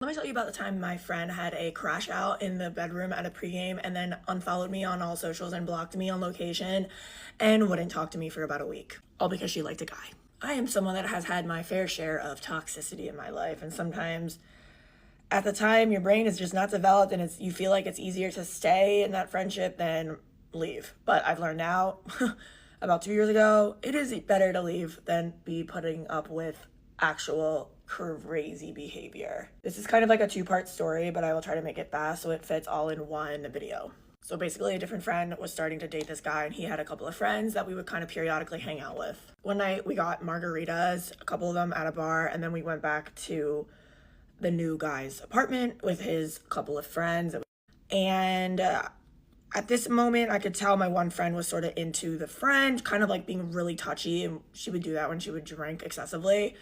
Let me tell you about the time my friend had a crash out in the bedroom at a pregame and then unfollowed me on all socials and blocked me on location and wouldn't talk to me for about a week, all because she liked a guy. I am someone that has had my fair share of toxicity in my life, and sometimes at the time your brain is just not developed and you feel like it's easier to stay in that friendship than leave. But I've learned now, about 2 years ago, it is better to leave than be putting up with actual crazy behavior. This is kind of like a two-part story, but I will try to make it fast so it fits all in one video. So basically, a different friend was starting to date this guy, and he had a couple of friends that we would kind of periodically hang out with. One night we got margaritas, a couple of them at a bar, and then we went back to the new guy's apartment with his couple of friends. And at this moment, I could tell my one friend was sort of into the friend, kind of like being really touchy, and she would do that when she would drink excessively.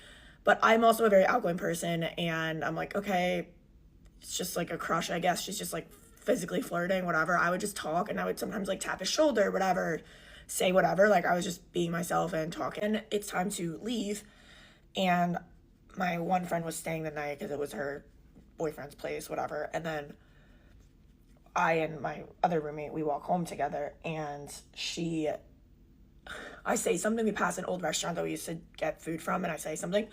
But I'm also a very outgoing person, and I'm like, okay, it's just like a crush, I guess. She's just like physically flirting, whatever. I would just talk, and I would sometimes like tap his shoulder, whatever, say whatever. Like I was just being myself and talking. And it's time to leave, and my one friend was staying the night because it was her boyfriend's place, whatever. And then I and my other roommate, we walk home together, and I say something. We pass an old restaurant that we used to get food from, and I say something.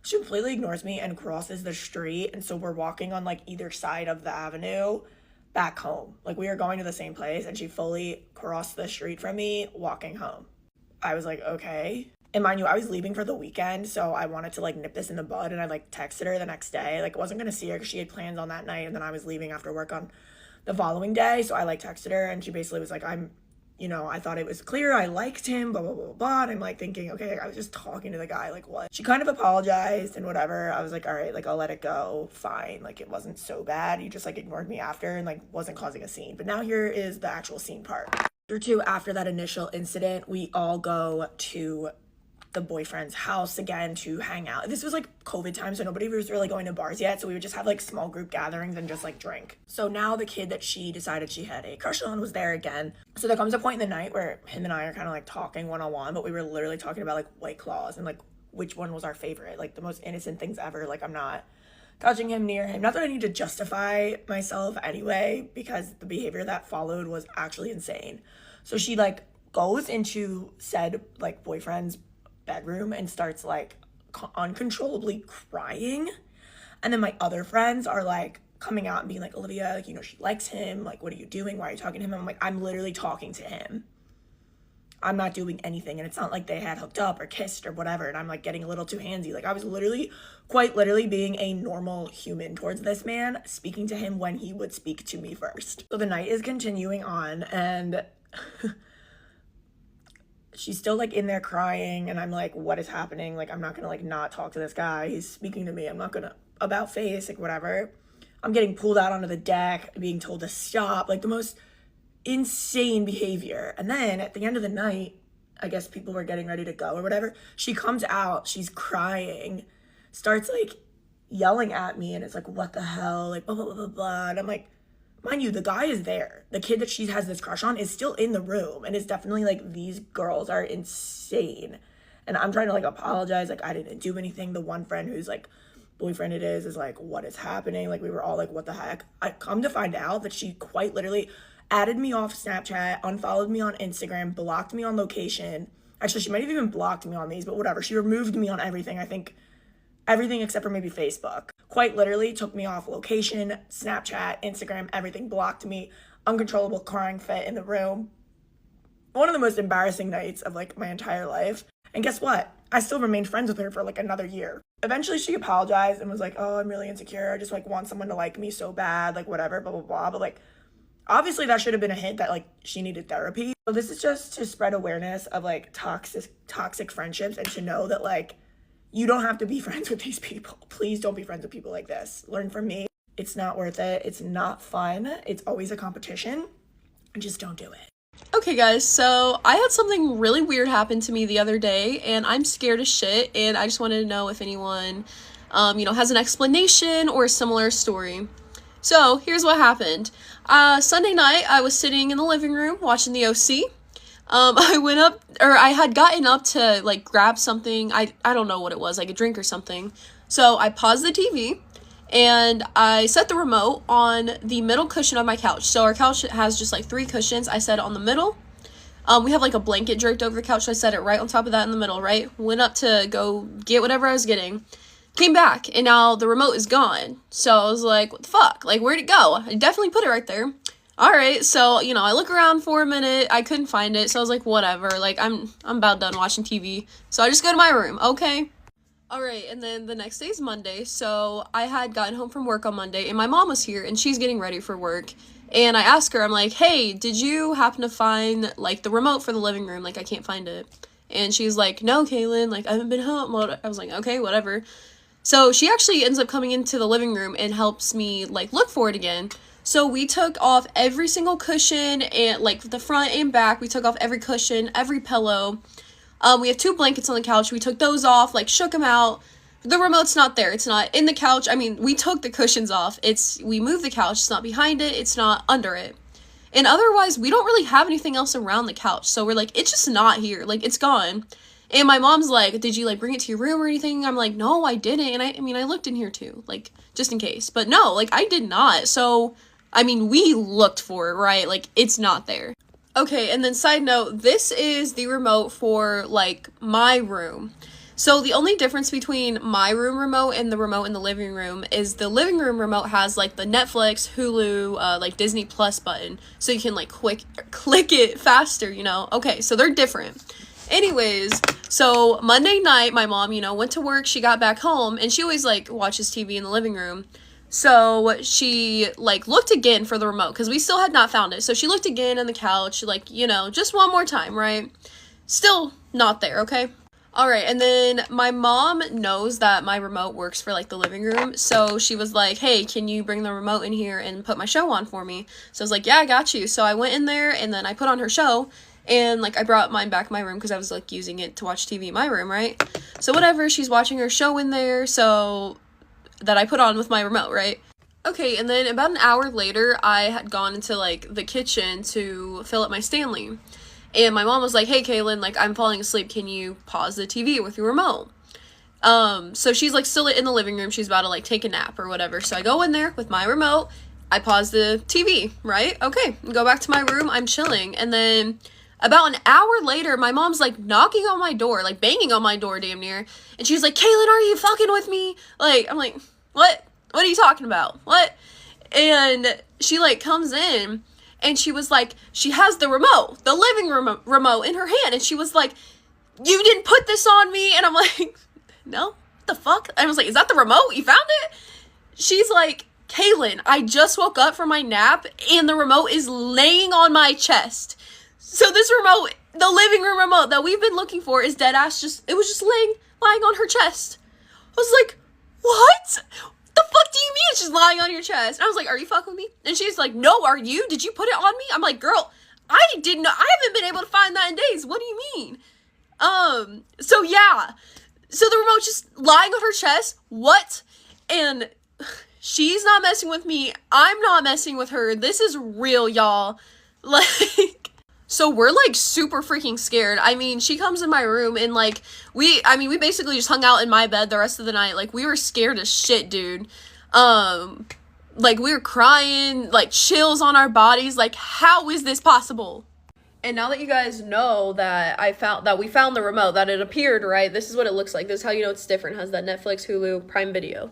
She completely ignores me and crosses the street, and so we're walking on like either side of the avenue back home. Like we were going to the same place, and she fully crossed the street from me walking home. I was like, okay. And mind you, I was leaving for the weekend, so I wanted to like nip this in the bud, and I like texted her the next day. Like I wasn't gonna see her because she had plans on that night, and then I was leaving after work on the following day, so I like texted her, and she basically was like, I thought it was clear I liked him, blah, blah, blah, blah. And I'm like thinking, okay, I was just talking to the guy, like what? She kind of apologized and whatever. I was like, all right, like I'll let it go, fine. Like it wasn't so bad. You just like ignored me after and like wasn't causing a scene. But now here is the actual scene part. Or two, after that initial incident, we all go to the boyfriend's house again to hang out. This was like COVID time, so nobody was really going to bars yet, so we would just have like small group gatherings and just like drink. So now the kid that she decided she had a crush on was there again. So there comes a point in the night where him and I are kind of like talking one-on-one, but we were literally talking about like White Claws and like which one was our favorite, like the most innocent things ever. Like I'm not touching him, near him. Not that I need to justify myself anyway, because the behavior that followed was actually insane. So she like goes into said like boyfriend's bedroom and starts like uncontrollably crying, and then my other friends are like coming out and being like, Olivia, like, she likes him, like what are you doing, why are you talking to him? I'm like, I'm literally talking to him, I'm not doing anything. And it's not like they had hooked up or kissed or whatever, and I'm like getting a little too handsy. Like I was literally quite literally being a normal human towards this man, speaking to him when he would speak to me first. So the night is continuing on, and she's still like in there crying, and I'm like, what is happening? Like I'm not gonna like not talk to this guy, he's speaking to me, I'm not gonna about face, like whatever. I'm getting pulled out onto the deck, being told to stop, like the most insane behavior. And then at the end of the night, I guess people were getting ready to go or whatever, she comes out, she's crying, starts like yelling at me, and it's like, what the hell, like blah blah blah blah blah. And I'm like, mind you, the guy is there. The kid that she has this crush on is still in the room, and it's definitely like, these girls are insane. And I'm trying to like apologize, like I didn't do anything. The one friend who's like boyfriend it is like, what is happening? Like we were all like, what the heck? I come to find out that she quite literally added me off Snapchat, unfollowed me on Instagram, blocked me on location. Actually, she might have even blocked me on these, but whatever. She removed me on everything. I think everything except for maybe Facebook. Quite literally took me off location, Snapchat, Instagram, everything, blocked me, uncontrollable crying fit in the room. One of the most embarrassing nights of like my entire life. And guess what? I still remained friends with her for like another year. Eventually she apologized and was like, oh, I'm really insecure. I just like want someone to like me so bad, like whatever, blah, blah, blah. But like, obviously that should have been a hint that like she needed therapy. So this is just to spread awareness of like toxic friendships, and to know that like, you don't have to be friends with these people. Please don't be friends with people like this. Learn from me. It's not worth it. It's not fun. It's always a competition. Just don't do it. Okay guys, so I had something really weird happen to me the other day, and I'm scared as shit, and I just wanted to know if anyone, has an explanation or a similar story. So here's what happened. Sunday night, I was sitting in the living room watching the OC. I had gotten up to like grab something. I don't know what it was, like a drink or something. So I paused the TV and I set the remote on the middle cushion of my couch. So our couch has just like 3 cushions. I set it on the middle. We have like a blanket draped over the couch, so I set it right on top of that in the middle, right? Went up to go get whatever I was getting. Came back, and now the remote is gone. So I was like, what the fuck? Like, where'd it go? I definitely put it right there. All right, so, you know, I look around for a minute. I couldn't find it, so I was like, whatever. Like, I'm about done watching TV. So I just go to my room, okay? All right, and then the next day is Monday, so I had gotten home from work on Monday, and my mom was here, and she's getting ready for work, and I asked her, I'm like, hey, did you happen to find, like, the remote for the living room? Like, I can't find it. And she's like, no, Kaylin, like, I haven't been home. I was like, okay, whatever. So she actually ends up coming into the living room and helps me, like, look for it again. So we took off every single cushion, and, like, the front and back, we took off every cushion, every pillow. We have 2 blankets on the couch. We took those off, like, shook them out. The remote's not there. It's not in the couch. I mean, we took the cushions off. We moved the couch. It's not behind it. It's not under it. And otherwise, we don't really have anything else around the couch. So we're like, it's just not here. Like, it's gone. And my mom's like, did you, like, bring it to your room or anything? I'm like, no, I didn't. And I mean, I looked in here too, like, just in case. But no, like, I did not. So, I mean, we looked for it, right? Like, it's not there. Okay, and then side note, this is the remote for, like, my room. So the only difference between my room remote and the remote in the living room is the living room remote has, like, the Netflix, Hulu, like, Disney Plus button. So you can, like, click it faster, you know? Okay, so they're different. Anyways, so Monday night, my mom, you know, went to work. She got back home, and she always, like, watches TV in the living room. So she, like, looked again for the remote because we still had not found it. So she looked again on the couch, like, you know, just one more time, right? Still not there, okay? All right, and then my mom knows that my remote works for, like, the living room. So she was like, hey, can you bring the remote in here and put my show on for me? So I was like, yeah, I got you. So I went in there, and then I put on her show. And, like, I brought mine back in my room because I was, like, using it to watch TV in my room, right? So whatever, she's watching her show in there, so that I put on with my remote, right? Okay, and then about an hour later, I had gone into, like, the kitchen to fill up my Stanley. And my mom was like, hey, Kaylin, like, I'm falling asleep. Can you pause the TV with your remote? So she's, like, still in the living room. She's about to, like, take a nap or whatever. So I go in there with my remote. I pause the TV, right? Okay, go back to my room. I'm chilling. And then about an hour later, my mom's, like, knocking on my door, like, banging on my door damn near. And she's like, Kaylin, are you fucking with me? Like, I'm like, what? What are you talking about? What? And she, like, comes in, and she was like, she has the remote, the living room remote in her hand. And she was like, you didn't put this on me. And I'm like, no, what the fuck? I was like, is that the remote? You found it? She's like, Kaylin, I just woke up from my nap, and the remote is laying on my chest. So this remote, the living room remote that we've been looking for is dead ass it was just lying on her chest. I was like, what? The fuck do you mean it's just lying on your chest? And I was like, are you fucking with me? And she's like, no, are you? Did you put it on me? I'm like, girl, I didn't know. I haven't been able to find that in days. What do you mean? So yeah. So the remote's just lying on her chest. What? And she's not messing with me. I'm not messing with her. This is real, y'all. Like, so we're, like, super freaking scared. I mean, she comes in my room, and, like, we basically just hung out in my bed the rest of the night. Like, we were scared as shit, dude. Like, we were crying, like, chills on our bodies. Like, how is this possible? And now that you guys know that we found the remote, that it appeared, right? This is what it looks like. This is how you know it's different. It has that Netflix, Hulu, Prime Video.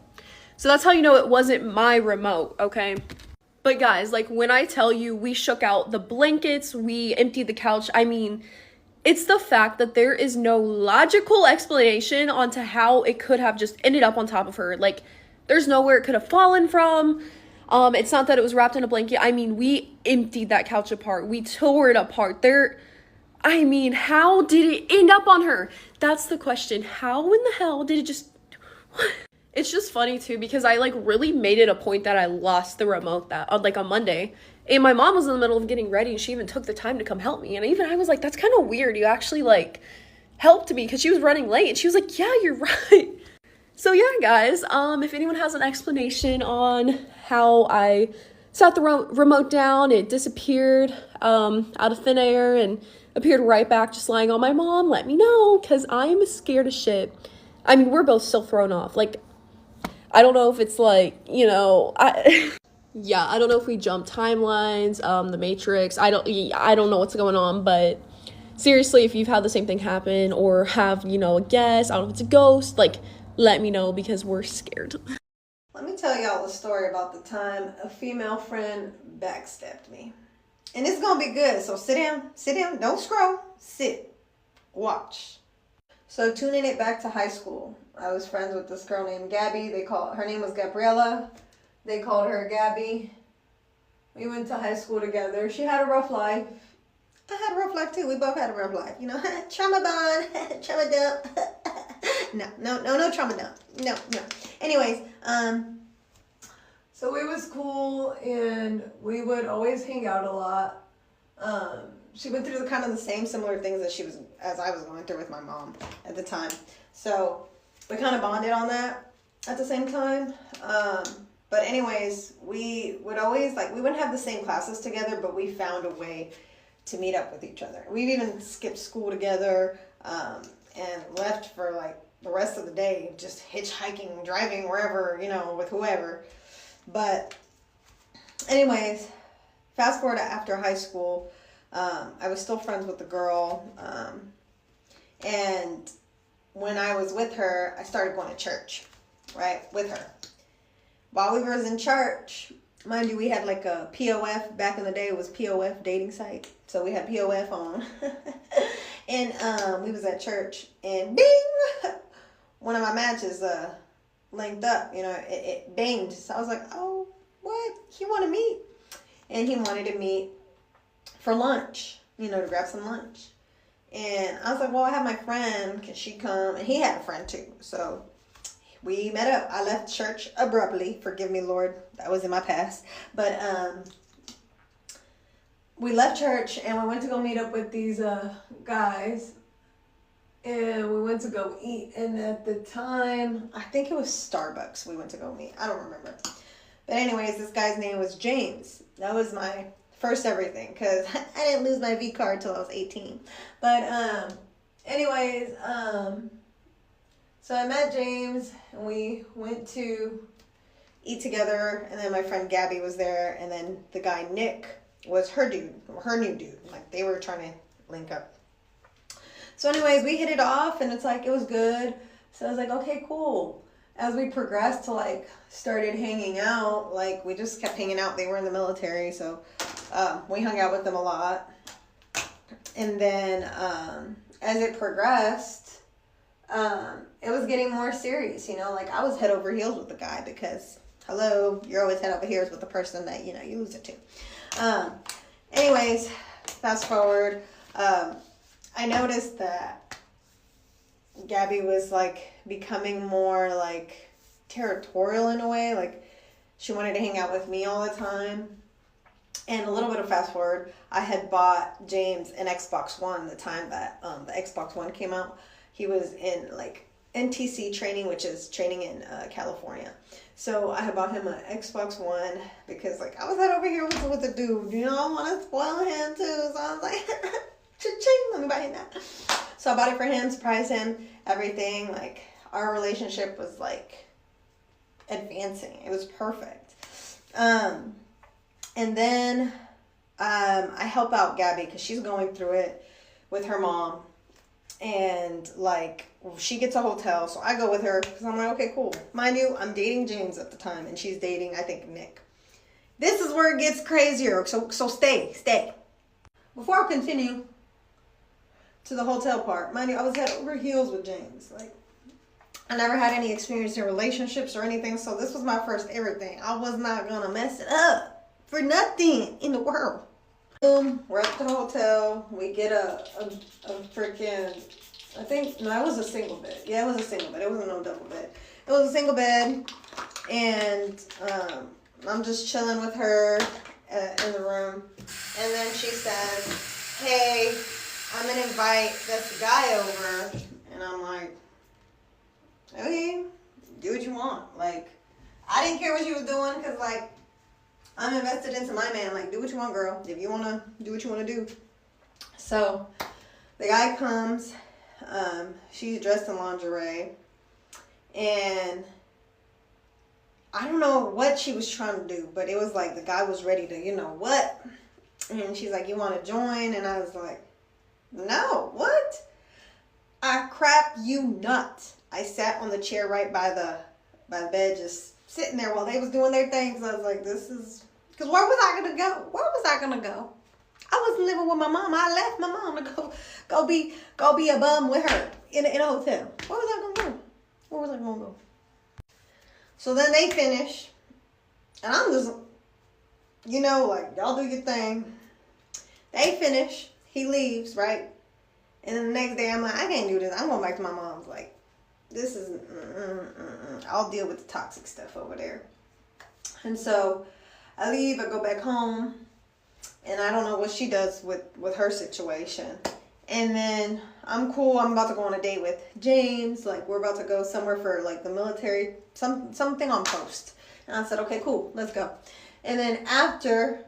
So that's how you know it wasn't my remote, okay? But guys, like, when I tell you we shook out the blankets, we emptied the couch, I mean, it's the fact that there is no logical explanation onto how it could have just ended up on top of her. Like, there's nowhere it could have fallen from. It's not that it was wrapped in a blanket. I mean, we emptied that couch apart. We tore it apart. I mean, how did it end up on her? That's the question. How in the hell did it just... It's just funny, too, because I, like, really made it a point that I lost the remote on Monday. And my mom was in the middle of getting ready, and she even took the time to come help me. And even I was like, that's kind of weird. You actually, like, helped me because she was running late. And she was like, yeah, you're right. So, yeah, guys, if anyone has an explanation on how I sat the remote down, it disappeared out of thin air and appeared right back just lying on my mom, let me know, because I'm scared as shit. I mean, we're both still thrown off. Like, I don't know if it's like, you know, yeah, I don't know if we jump timelines, the Matrix. I don't know what's going on, but seriously, if you've had the same thing happen or have, you know, a guess, I don't know if it's a ghost, like, let me know because we're scared. Let me tell y'all a story about the time a female friend backstabbed me. And it's gonna be good, so sit down, don't scroll, sit, watch. So tuning it back to high school, I was friends with this girl named Gabby. Her name was Gabriella. They called her Gabby. We went to high school together. She had a rough life. I had a rough life too. We both had a rough life. You know, trauma bond, trauma dump. No trauma dump. No. Anyways, so we was cool and we would always hang out a lot. She went through kind of the same similar things as I was going through with my mom at the time. So we kind of bonded on that at the same time. But anyways, we would always, we wouldn't have the same classes together, but we found a way to meet up with each other. We've even skipped school together, and left for the rest of the day, just hitchhiking, driving wherever, with whoever. But anyways, fast forward to after high school, I was still friends with the girl, and when I was with her, I started going to church, right, with her. While we was in church, mind you, we had a POF. Back in the day, it was POF dating site. So we had POF on. And we was at church, and bing! One of my matches linked up. It banged. So I was like, oh, what? He want to meet. And he wanted to meet for lunch, to grab some lunch. And I was like, well, I have my friend. Can she come? And he had a friend too. So we met up. I left church abruptly. Forgive me, Lord. That was in my past. But we left church and we went to go meet up with these guys. And we went to go eat. And at the time, I think it was Starbucks we went to go meet. I don't remember. But anyways, this guy's name was James. That was my first everything, because I didn't lose my V card till I was 18. But anyways, so I met James, and we went to eat together, and then my friend Gabby was there, and then the guy Nick was her dude, or her new dude. They were trying to link up. So anyways, we hit it off, and it was good. So I was like, okay, cool. As we progressed to started hanging out, we just kept hanging out. They were in the military, so we hung out with them a lot. And then as it progressed, it was getting more serious, I was head over heels with the guy because, hello, you're always head over heels with the person that, you lose it to. Anyways, fast forward, I noticed that Gabby was becoming more territorial in a way. She wanted to hang out with me all the time. And a little bit of fast forward, I had bought James an Xbox One the time that the Xbox One came out. He was in NTC training, which is training in California. So I had bought him an Xbox One because I was head over here with the dude. I want to spoil him too. So I was like, cha-ching, let me buy him that. So I bought it for him, surprised him, everything. Our relationship was advancing. It was perfect. And then I help out Gabby because she's going through it with her mom. And she gets a hotel, so I go with her because I'm okay, cool. Mind you, I'm dating James at the time, and she's dating, I think, Nick. This is where it gets crazier, so stay. Before I continue to the hotel part, mind you, I was head over heels with James. I never had any experience in relationships or anything, so this was my first everything. I was not gonna mess it up for nothing in the world. Boom, we're up to the hotel. We get a freaking, it was a single bed. Yeah, it was a single bed. It wasn't no double bed. It was a single bed, and I'm just chilling with her in the room, and then she says, hey, I'm gonna invite this guy over, and I'm like, okay, do what you want. I didn't care what she was doing, because I'm invested into my man. Do what you want, girl. If you want to do what you want to do. So the guy comes. She's dressed in lingerie. And I don't know what she was trying to do, but it was like the guy was ready to, you know what? And she's like, you want to join? And I was like, no, what? I crap you not. I sat on the chair right by the bed, just sitting there while they was doing their things. I was like, this is, because where was I gonna go? Where was I gonna go? I wasn't living with my mom. I left my mom to go be a bum with her in a hotel. Where was I gonna go? Where was I gonna go? So then they finish, and I'm just, you know, like, y'all do your thing. They finish. He leaves, right? And then the next day, I'm like, I can't do this. I'm going back to my mom's. Like, this is, I'll deal with the toxic stuff over there. And so I leave. I go back home. And I don't know what she does with her situation. And then I'm cool. I'm about to go on a date with James. Like, we're about to go somewhere for, like, the military, something on post. And I said, okay, cool, let's go. And then after,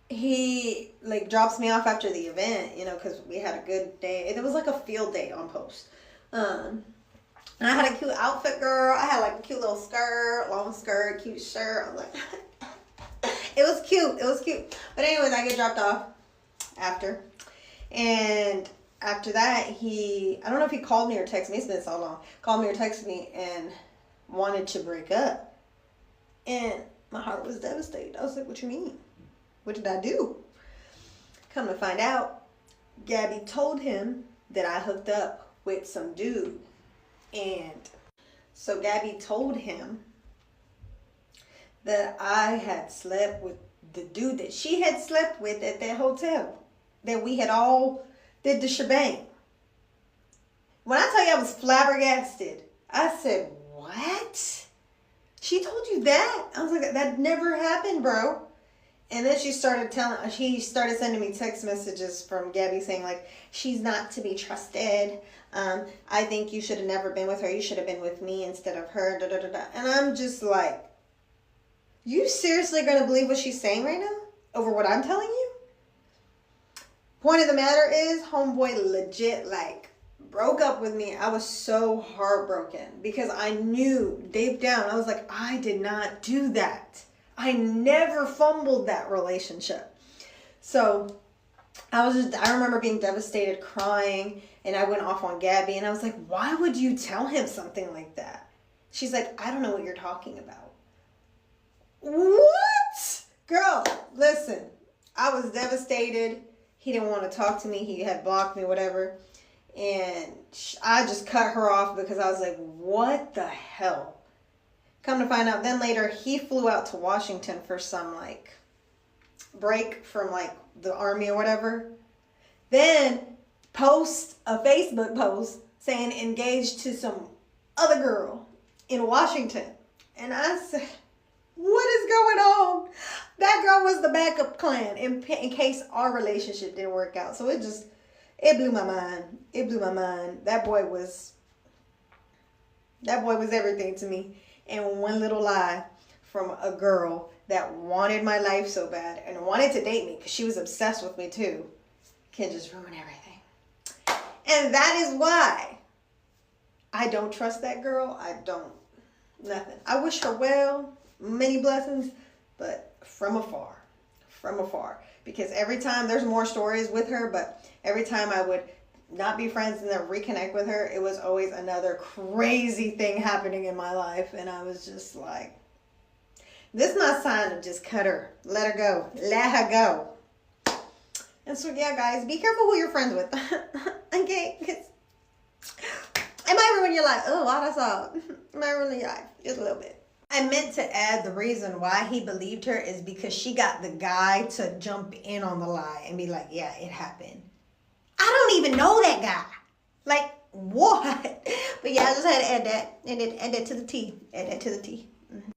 he, like, drops me off after the event, you know, because we had a good day. It was like a field day on post. And I had a cute outfit, girl. I had, like, a cute little skirt, long skirt, cute shirt. I was like, it was cute. It was cute. But anyways, I get dropped off after. And after that, I don't know if he called me or texted me. It's been so long. Called me or texted me and wanted to break up. And my heart was devastated. I was like, what you mean? What did I do? Come to find out, Gabby told him that I hooked up with some dude. And so Gabby told him that I had slept with the dude that she had slept with at that hotel. That we had all did the shebang. When I tell you I was flabbergasted, I said, what? She told you that? I was like, that never happened, bro. And then she started sending me text messages from Gabby saying, like, she's not to be trusted. I think you should have never been with her. You should have been with me instead of her. Da, da, da, da. And I'm just like, you seriously going to believe what she's saying right now? Over what I'm telling you? Point of the matter is, homeboy legit, like, broke up with me. I was so heartbroken because I knew deep down, I was like, I did not do that. I never fumbled that relationship. So I remember being devastated, crying, and I went off on Gabby, and I was like, why would you tell him something like that? She's like, I don't know what you're talking about. What? Girl, listen, I was devastated. He didn't want to talk to me. He had blocked me, whatever. And I just cut her off because I was like, what the hell? Come to find out, then later, he flew out to Washington for some, like, break from, like, the army or whatever. Then post a Facebook post saying engaged to some other girl in Washington. And I said, what is going on? That girl was the backup plan in case our relationship didn't work out. So it blew my mind. It blew my mind. That boy was everything to me. And one little lie from a girl that wanted my life so bad and wanted to date me because she was obsessed with me too can just ruin everything. And that is why I don't trust that girl. I don't. Nothing. I wish her well. Many blessings, but from afar, because every time there's more stories with her, but every time I would not be friends and then reconnect with her, it was always another crazy thing happening in my life. And I was just like, this is my sign to just cut her, let her go. And so, yeah, guys, be careful who you're friends with. Okay, because it might ruin your life. Oh, wow, that's all. It might ruin your life just a little bit. I meant to add the reason why he believed her is because she got the guy to jump in on the lie and be like, yeah, it happened. I don't even know that guy. This what? But yeah, I just had to add that. And then add that to the T. Mm-hmm.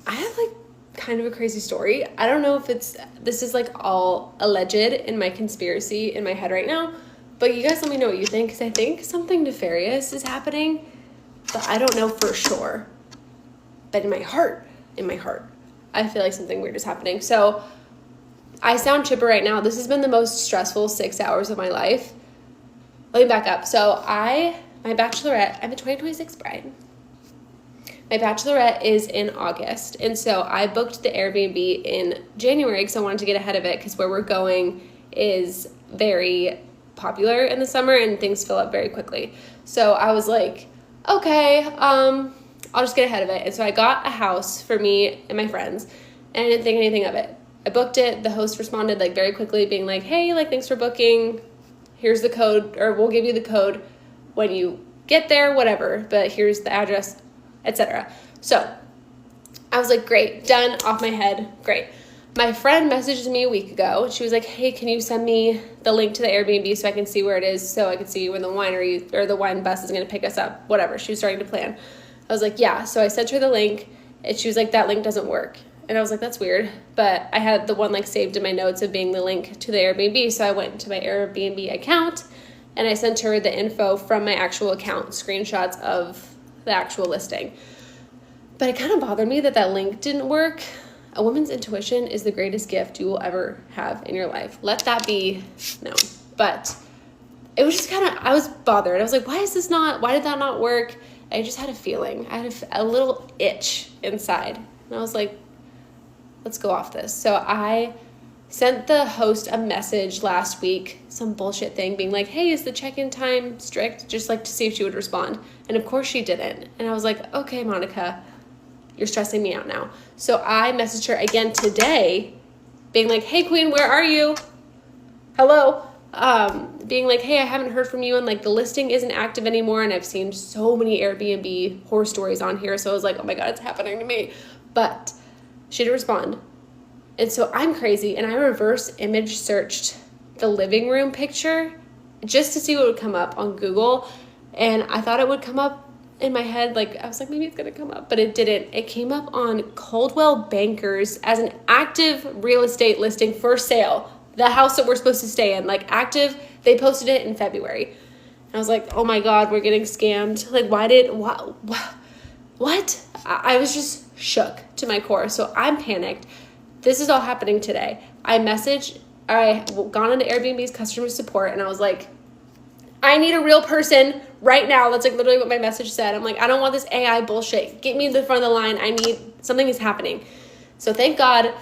I have like kind of a crazy story. I don't know if this is like all alleged in my conspiracy in my head right now, but you guys let me know what you think, because I think something nefarious is happening, but I don't know for sure. But in my heart, I feel like something weird is happening. So I sound chipper right now. This has been the most stressful 6 hours of my life. Let me back up. So my bachelorette, I'm a 2026 bride. My my bachelorette is in August. And so I booked the Airbnb in January because I wanted to get ahead of it because where we're going is very popular in the summer and things fill up very quickly. So I was like, okay, I'll just get ahead of it. And so I got a house for me and my friends and I didn't think anything of it. I booked it. The host responded like very quickly being like, hey, like thanks for booking. Here's the code, or we'll give you the code when you get there, whatever, but here's the address, etc. So I was like, great, done, off my head, great. My friend messaged me a week ago. She was like, hey, can you send me the link to the Airbnb so I can see where it is, so I can see when the winery or the wine bus is going to pick us up, whatever. She was starting to plan. I was like, yeah. So I sent her the link and she was like, that link doesn't work. And I was like, that's weird. But I had the one like saved in my notes of being the link to the Airbnb. So I went to my Airbnb account and I sent her the info from my actual account, screenshots of the actual listing. But it kind of bothered me that that link didn't work. A woman's intuition is the greatest gift you will ever have in your life. Let that be known. But it was just kind of, I was bothered. I was like, why did that not work? I just had a feeling. I had a little itch inside. And I was like, let's go off this. So I sent the host a message last week, some bullshit thing, being like, hey, is the check-in time strict? Just like to see if she would respond. And of course she didn't. And I was like, okay, Monica, you're stressing me out now. So I messaged her again today, being like, hey, queen, where are you? Hello? Being like, hey, I haven't heard from you, and like the listing isn't active anymore, and I've seen so many Airbnb horror stories on here. So I was like, oh my God, it's happening to me. But she didn't respond. And so I'm crazy, and I reverse image searched the living room picture just to see what would come up on Google. And I thought it would come up in my head, like I was like, maybe it's gonna come up, but it didn't. It came up on Coldwell Bankers as an active real estate listing for sale. The house that we're supposed to stay in, like active. They posted it in February. And I was like, oh my God, we're getting scammed. Like, what? I was just shook to my core. So I'm panicked. This is all happening today. I gone into Airbnb's customer support and I was like, I need a real person right now. That's like literally what my message said. I'm like, I don't want this AI bullshit. Get me to the front of the line. Something is happening. So thank God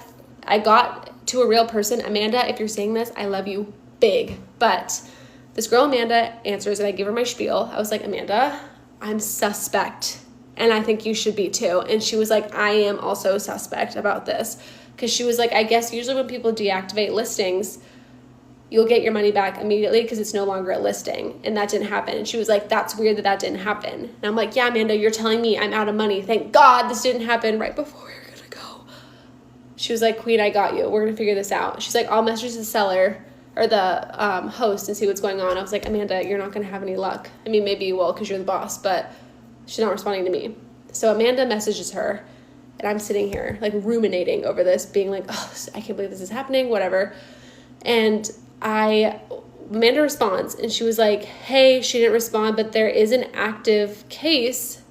I got to a real person. Amanda, if you're saying this, I love you big. But this girl, Amanda, answers and I give her my spiel. I was like, Amanda, I'm suspect. And I think you should be too. And she was like, I am also suspect about this. Because she was like, I guess usually when people deactivate listings, you'll get your money back immediately because it's no longer a listing. And that didn't happen. And she was like, that's weird that didn't happen. And I'm like, yeah, Amanda, you're telling me I'm out of money. Thank God this didn't happen right before we were going to go. She was like, Queen, I got you. We're going to figure this out. She's like, I'll message the seller or the host and see what's going on. I was like, Amanda, you're not going to have any luck. I mean, maybe you will because you're the boss, but she's not responding to me. So Amanda messages her, and I'm sitting here, like, ruminating over this, being like, oh, I can't believe this is happening, whatever. And Amanda responds, and she was like, hey, she didn't respond, but there is an active case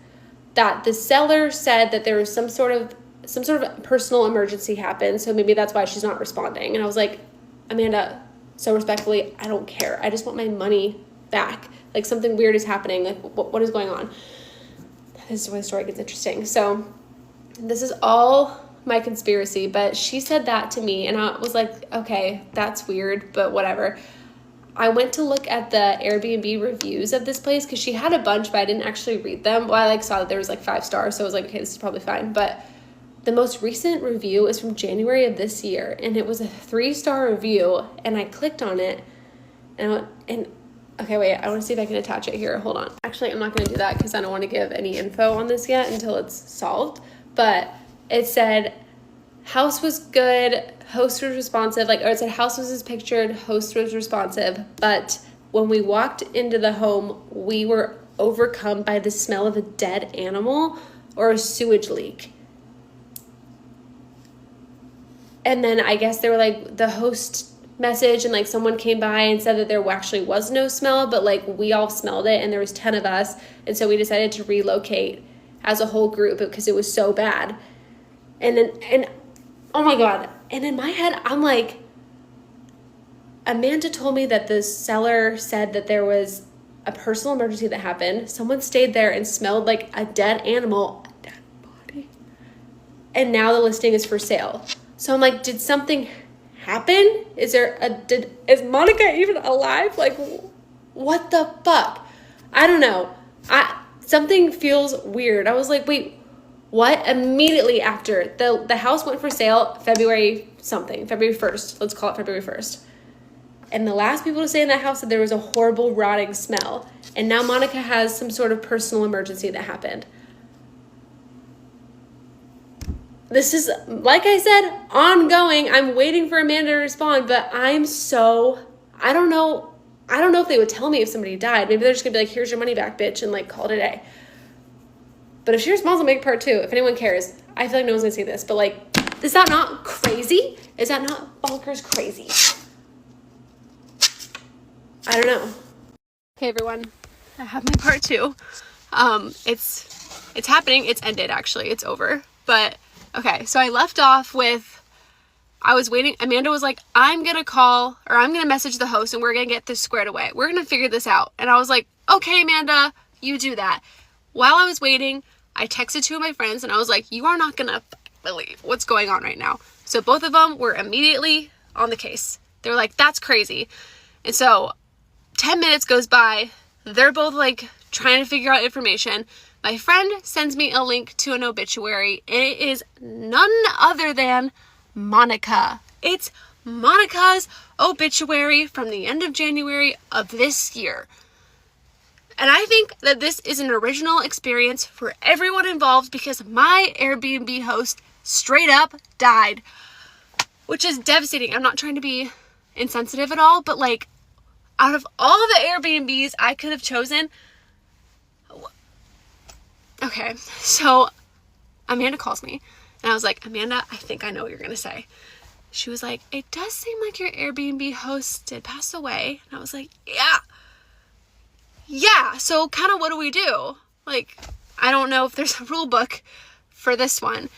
that the seller said that there was some sort of personal emergency happened, so maybe that's why she's not responding. And I was like, Amanda, so respectfully, I don't care. I just want my money back. Like, something weird is happening. Like, what is going on? This is where the story gets interesting. So this is all my conspiracy, but she said that to me, and I was like, okay, that's weird, but whatever. I went to look at the Airbnb reviews of this place because she had a bunch, but I didn't actually read them. Well, I saw that there was 5 stars, so I was like, okay, this is probably fine. But the most recent review is from January of this year, and it was a 3-star review, and I clicked on it, and okay, wait, I want to see if I can attach it here. Hold on. Actually, I'm not going to do that because I don't want to give any info on this yet until it's solved. But it said, house was good, host was responsive. Or it said, house was as pictured, host was responsive. But when we walked into the home, we were overcome by the smell of a dead animal or a sewage leak. And then I guess they were like, the host message and someone came by and said that there actually was no smell, but we all smelled it and there was 10 of us, and so we decided to relocate as a whole group because it was so bad. And oh my God, and in my head I'm like, Amanda told me that the seller said that there was a personal emergency that happened, someone stayed there and smelled like a dead animal. and now the listing is for sale. So I'm like, did something happen? Is Monica even alive? Like, what the fuck? I don't know. Something feels weird. I was like, wait, what? Immediately after, the house went for sale February 1st. Let's call it February 1st. And the last people to stay in that house said there was a horrible rotting smell. And now Monica has some sort of personal emergency that happened. This is, like I said, ongoing. I'm waiting for Amanda to respond, but I don't know if they would tell me if somebody died. Maybe they're just gonna be like, here's your money back, bitch, and like call it a day. But if she responds, I'll make part 2. If anyone cares. I feel like no one's gonna see this, but like, is that not crazy? Is that not bonkers crazy? I don't know. Okay, everyone, I have my part 2. It's happening. It's ended, actually. It's over. But, okay, so I left off with, I was waiting. Amanda was like, I'm going to message the host and we're going to get this squared away. We're going to figure this out. And I was like, okay, Amanda, you do that. While I was waiting, I texted 2 of my friends and I was like, you are not going to believe what's going on right now. So both of them were immediately on the case. They were like, that's crazy. And so 10 minutes goes by. They're both like trying to figure out information. My friend sends me a link to an obituary, and it is none other than Monica. It's Monica's obituary from the end of January of this year. And I think that this is an original experience for everyone involved because my Airbnb host straight up died, which is devastating. I'm not trying to be insensitive at all, but like, out of all the Airbnbs I could have chosen, okay, so Amanda calls me, and I was like, Amanda, I think I know what you're going to say. She was like, it does seem like your Airbnb host did pass away. And I was like, yeah, so kind of what do we do? Like, I don't know if there's a rule book for this one.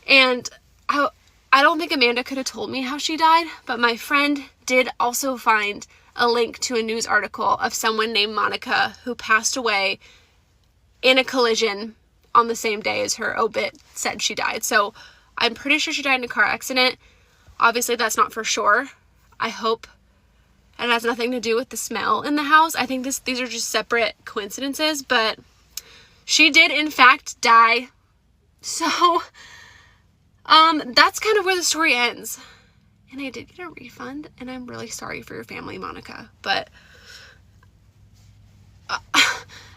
And I don't think Amanda could have told me how she died, but my friend did also find a link to a news article of someone named Monica who passed away in a collision on the same day as her obit said she died. So I'm pretty sure she died in a car accident. Obviously, that's not for sure. I hope it has nothing to do with the smell in the house. I think these are just separate coincidences, but she did in fact die. So that's kind of where the story ends. And I did get a refund, and I'm really sorry for your family, Monica. But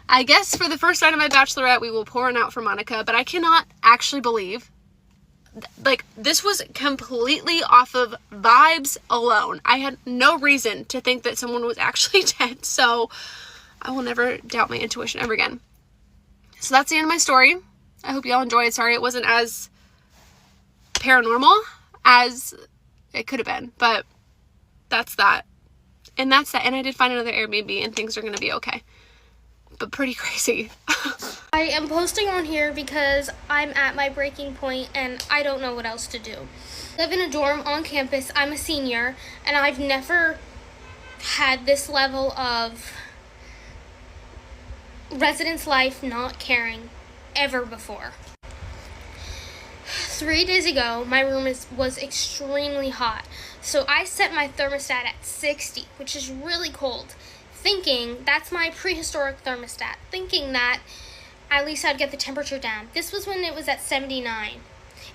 I guess for the first night of my bachelorette, we will pour one out for Monica. But I cannot actually believe, like, this was completely off of vibes alone. I had no reason to think that someone was actually dead. So I will never doubt my intuition ever again. So that's the end of my story. I hope y'all enjoyed. Sorry it wasn't as paranormal as it could have been, but that's that. And that's that. And I did find another Airbnb, and things are going to be okay. But pretty crazy. I am posting on here because I'm at my breaking point and I don't know what else to do. I live in a dorm on campus. I'm a senior, and I've never had this level of residence life not caring ever before. 3 days ago, my room was extremely hot, so I set my thermostat at 60, which is really cold, thinking that's my prehistoric thermostat, thinking that at least I'd get the temperature down. This was when it was at 79.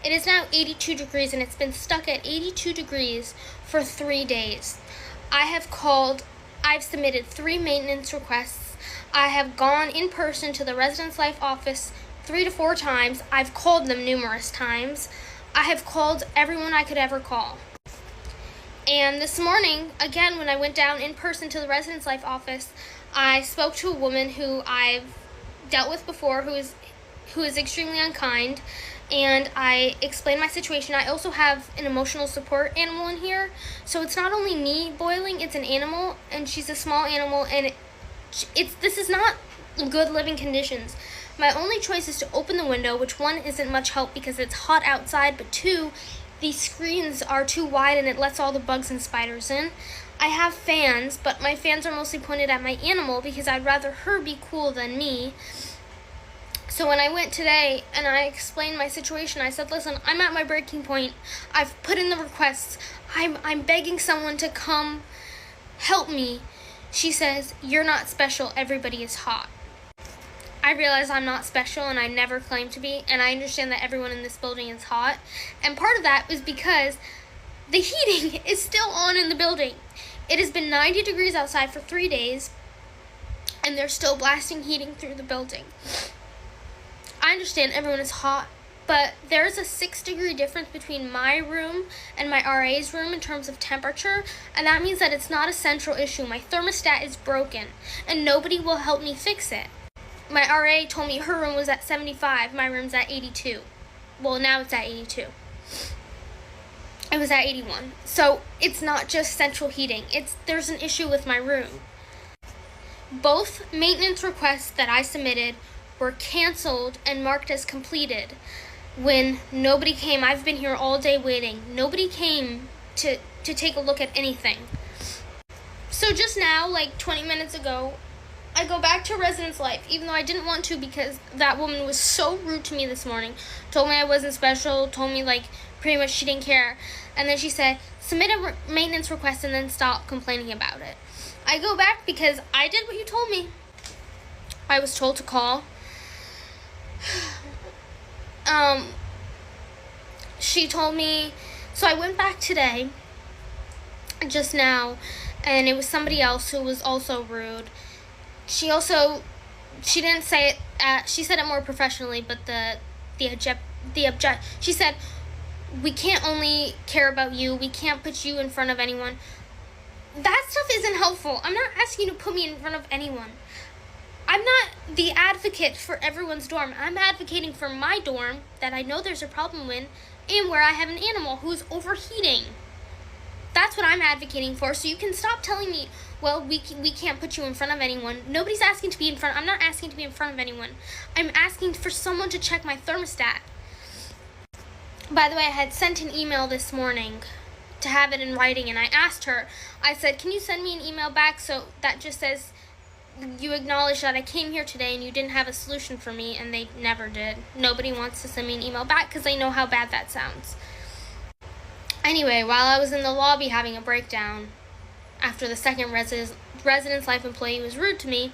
It is now 82 degrees, and it's been stuck at 82 degrees for 3 days. I've submitted 3 maintenance requests. I have gone in person to the residence life office 3 to 4 times. I've called them numerous times. I have called everyone I could ever call. And this morning, again, when I went down in person to the residence life office, I spoke to a woman who I've dealt with before, who is extremely unkind, and I explained my situation. I also have an emotional support animal in here, so it's not only me boiling, it's an animal, and she's a small animal, and this is not good living conditions. My only choice is to open the window, which 1, isn't much help because it's hot outside, but 2, the screens are too wide and it lets all the bugs and spiders in. I have fans, but my fans are mostly pointed at my animal because I'd rather her be cool than me. So when I went today and I explained my situation, I said, listen, I'm at my breaking point. I've put in the requests. I'm begging someone to come help me. She says, you're not special. Everybody is hot. I realize I'm not special and I never claimed to be. And I understand that everyone in this building is hot. And part of that was because the heating is still on in the building. It has been 90 degrees outside for 3 days. And they're still blasting heating through the building. I understand everyone is hot, but there's a 6-degree difference between my room and my RA's room in terms of temperature, and that means that it's not a central issue. My thermostat is broken, and nobody will help me fix it. My RA told me her room was at 75, my room's at 82. Well, now it's at 82. It was at 81. So it's not just central heating. There's an issue with my room. Both maintenance requests that I submitted were canceled and marked as completed when nobody came. I've been here all day waiting. Nobody came to take a look at anything. So just now, like 20 minutes ago, I go back to residence life, even though I didn't want to because that woman was so rude to me this morning. Told me I wasn't special, told me like pretty much she didn't care. And then she said, submit a maintenance request and then stop complaining about it. I go back because I did what you told me. I was told to call. She told me, so I went back today, just now, and it was somebody else who was also rude. She didn't say it, she said it more professionally, but she said, we can't only care about you, we can't put you in front of anyone. That stuff isn't helpful. I'm not asking you to put me in front of anyone. I'm not the advocate for everyone's dorm. I'm advocating for my dorm that I know there's a problem in and where I have an animal who's overheating. That's what I'm advocating for. So you can stop telling me, well, we can't put you in front of anyone. Nobody's asking to be in front. I'm not asking to be in front of anyone. I'm asking for someone to check my thermostat. By the way, I had sent an email this morning to have it in writing, and I asked her, I said, can you send me an email back so that just says you acknowledge that I came here today and you didn't have a solution for me, and they never did. Nobody wants to send me an email back because they know how bad that sounds. Anyway, while I was in the lobby having a breakdown after the second residence life employee was rude to me,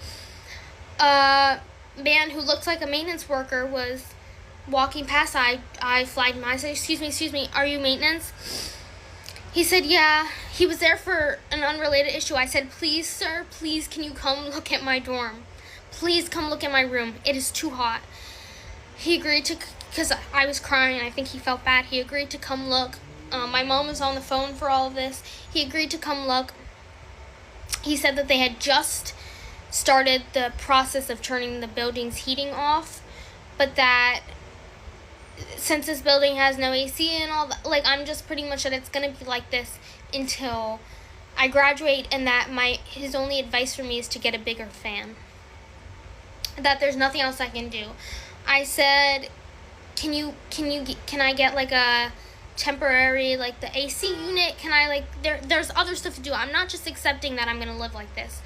a man who looked like a maintenance worker was walking past. I flagged him. I said, excuse me, are you maintenance? He said, yeah. He was there for an unrelated issue. I said, please, sir, please, can you come look at my dorm? Please come look at my room. It is too hot. He agreed to, because I was crying and I think he felt bad. He agreed to come look. My mom was on the phone for all of this. He agreed to come look. He said that they had just started the process of turning the building's heating off, but that since this building has no AC and all that, like, I'm just pretty much that it's gonna be like this until I graduate, and that his only advice for me is to get a bigger fan. That there's nothing else I can do. I said, can I get like a temporary, like the AC unit? Can I, like, there's other stuff to do. I'm not just accepting that I'm gonna live like this.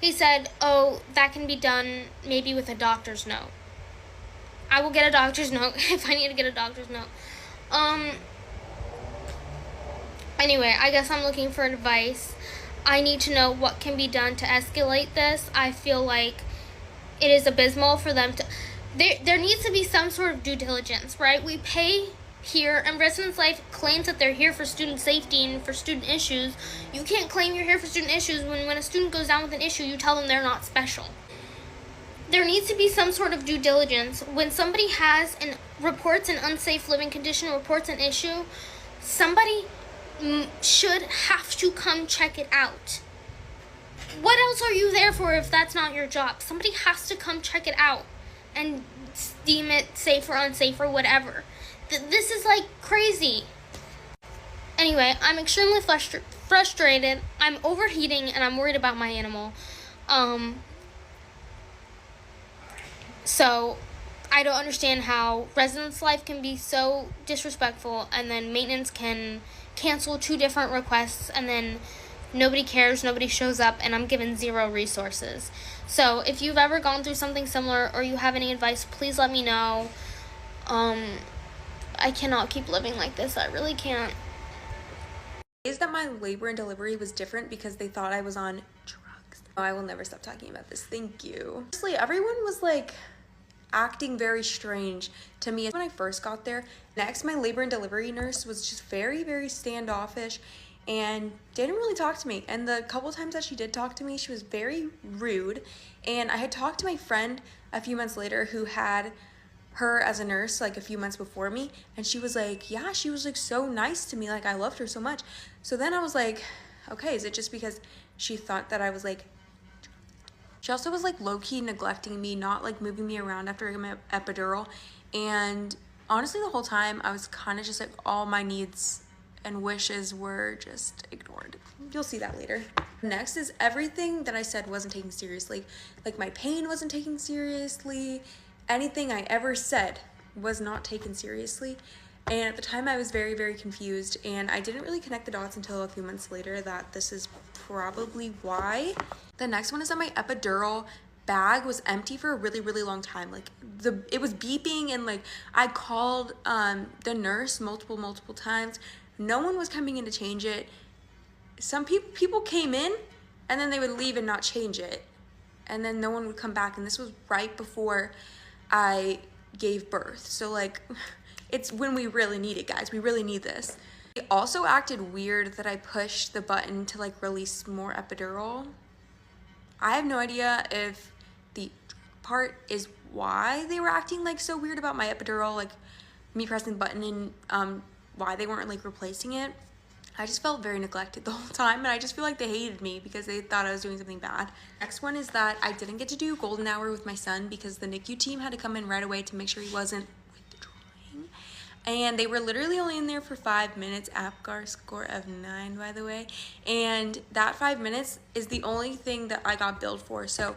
He said, oh, that can be done maybe with a doctor's note. I will get a doctor's note if I need to get a doctor's note. Anyway, I guess I'm looking for advice. I need to know what can be done to escalate this. I feel like it is abysmal for them to... There needs to be some sort of due diligence, right? We pay here, and Residence Life claims that they're here for student safety and for student issues. You can't claim you're here for student issues when a student goes down with an issue, you tell them they're not special. There needs to be some sort of due diligence. When somebody reports an unsafe living condition, reports an issue, somebody should have to come check it out. What else are you there for if that's not your job? Somebody has to come check it out and deem it safe or unsafe or whatever. This is like crazy. Anyway, I'm extremely frustrated. I'm overheating and I'm worried about my animal. So, I don't understand how Residence Life can be so disrespectful, and then maintenance can cancel 2 different requests and then nobody cares, nobody shows up, and I'm given zero resources. So if you've ever gone through something similar or you have any advice, please let me know. I cannot keep living like this. I really can't. Is that my labor and delivery was different because they thought I was on drugs. Oh, I will never stop talking about this. Thank you. Honestly, everyone was like acting very strange to me when I first got there. Next, my labor and delivery nurse was just very, very standoffish and didn't really talk to me. And the couple times that she did talk to me, she was very rude. And I had talked to my friend a few months later who had her as a nurse like a few months before me, and she was like, yeah, she was like so nice to me, like I loved her so much. So then I was like, okay, is it just because she thought that I was like, she also was like low-key neglecting me, not like moving me around after I got my epidural. And honestly, the whole time I was kind of just like, all my needs and wishes were just ignored. You'll see that later. Next is everything that I said wasn't taken seriously. Like my pain wasn't taken seriously. Anything I ever said was not taken seriously. And at the time I was very, very confused, and I didn't really connect the dots until a few months later that this is probably why. The next one is that my epidural bag was empty for a really, really long time. Like it was beeping, and like I called the nurse multiple times. No one was coming in to change it. Some people came in and then they would leave and not change it, and then no one would come back. And this was right before I gave birth. So like, it's when we really need it, guys. We really need this. It also acted weird that I pushed the button to like release more epidural. I have no idea if the part is why they were acting like so weird about my epidural, like me pressing the button, and why they weren't like replacing it. I just felt very neglected the whole time, and I just feel like they hated me because they thought I was doing something bad. Next one is that I didn't get to do golden hour with my son because the NICU team had to come in right away to make sure he wasn't withdrawing. And they were literally only in there for 5 minutes. APGAR score of 9, by the way. And that 5 minutes is the only thing that I got billed for. So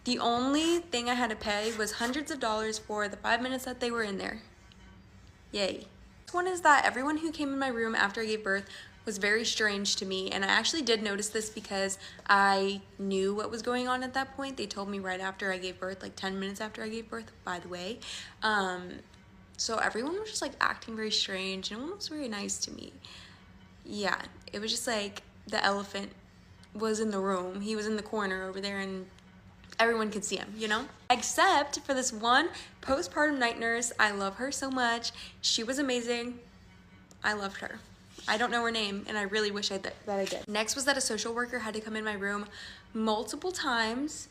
the only thing I had to pay was hundreds of dollars for the 5 minutes that they were in there. Yay. Next one is that everyone who came in my room after I gave birth was very strange to me, and I actually did notice this because I knew what was going on at that point. They told me right after I gave birth, like 10 minutes after I gave birth, by the way. So everyone was just like acting very strange, and no one was very nice to me. Yeah, it was just like the elephant was in the room. He was in the corner over there, and everyone could see him, you know? Except for this one postpartum night nurse. I love her so much. She was amazing. I loved her. I don't know her name, and I really wish that I did. Next was that a social worker had to come in my room multiple times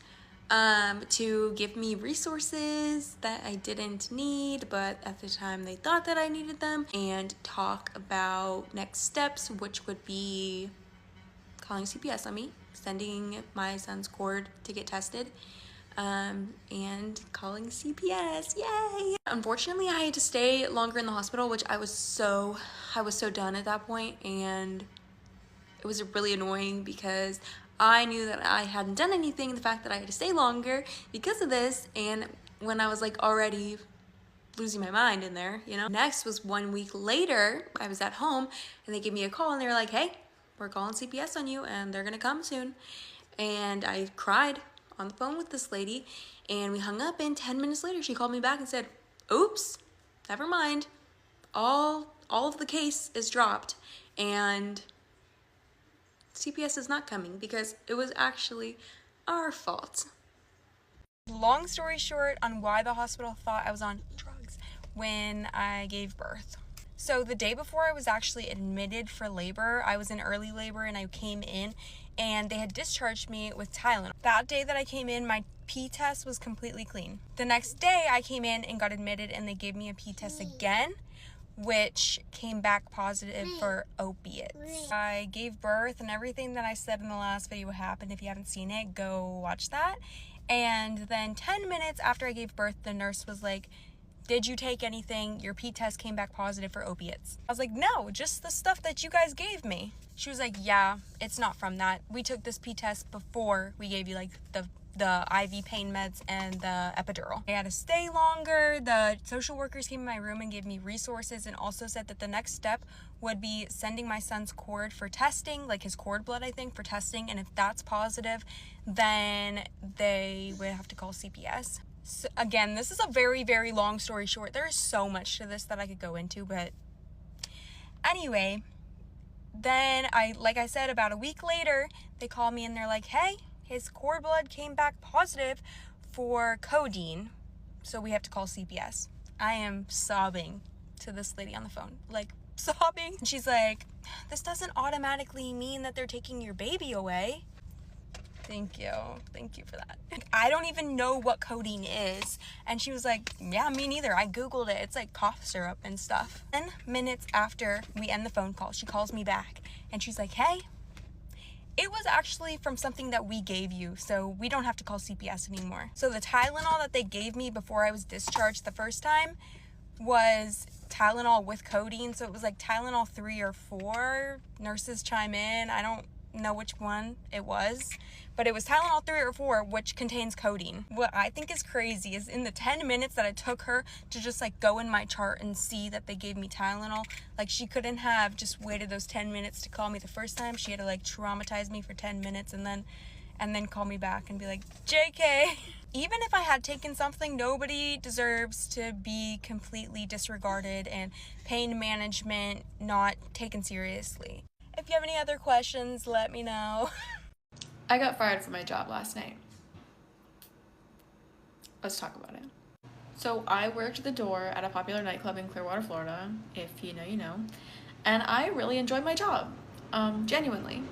to give me resources that I didn't need, but at the time they thought that I needed them, and talk about next steps, which would be calling CPS on me, sending my son's cord to get tested, and calling CPS. Yay! Unfortunately, I had to stay longer in the hospital, which I was so done at that point, and it was really annoying because I knew that I hadn't done anything. The fact that I had to stay longer because of this, and when I was like already losing my mind in there, you know. Next was 1 week later. I was at home, and they gave me a call, and they were like, hey, we're calling CPS on you, and they're gonna come soon. And I cried on the phone with this lady, and we hung up, and 10 minutes later she called me back and said, oops, never mind, all of the case is dropped, and CPS is not coming because it was actually our fault. Long story short on why the hospital thought I was on drugs when I gave birth. So the day before I was actually admitted for labor, I was in early labor, and I came in and they had discharged me with Tylenol. That day that I came in, my pee test was completely clean. The next day I came in and got admitted, and they gave me a pee test again, which came back positive for opiates. I gave birth, and everything that I said in the last video happened. If you haven't seen it, go watch that. And then 10 minutes after I gave birth, the nurse was like, did you take anything? Your pee test came back positive for opiates. I was like, no, just the stuff that you guys gave me. She was like, yeah, it's not from that. We took this pee test before we gave you like the the IV pain meds and the epidural. I had to stay longer. The social workers came in my room and gave me resources and also said that the next step would be sending my son's cord for testing, like his cord blood, I think, for testing. And if that's positive, then they would have to call CPS. So again, this is a very, very long story short. There is so much to this that I could go into, but anyway, then like I said, about a week later, they call me and they're like, hey, his cord blood came back positive for codeine, so we have to call CPS. I am sobbing to this lady on the phone, like sobbing. And she's like, this doesn't automatically mean that they're taking your baby away. Thank you for that. I don't even know what codeine is. And she was like, yeah, me neither. I Googled it. It's like cough syrup and stuff. 10 minutes after we end the phone call, she calls me back and she's like, hey, it was actually from something that we gave you, so we don't have to call CPS anymore. So the Tylenol that they gave me before I was discharged the first time was Tylenol with codeine. So it was like Tylenol 3 or 4. Nurses chime in. I don't know which one it was, but it was Tylenol 3 or 4, which contains codeine. What I think is crazy is in the 10 minutes that it took her to just like go in my chart and see that they gave me Tylenol, like she couldn't have just waited those 10 minutes to call me the first time. She had to like traumatize me for 10 minutes and then call me back and be like, JK. Even if I had taken something, nobody deserves to be completely disregarded and pain management not taken seriously. If you have any other questions, let me know. I got fired from my job last night. Let's talk about it. So I worked the door at a popular nightclub in Clearwater, Florida, if you know, you know, and I really enjoyed my job, genuinely.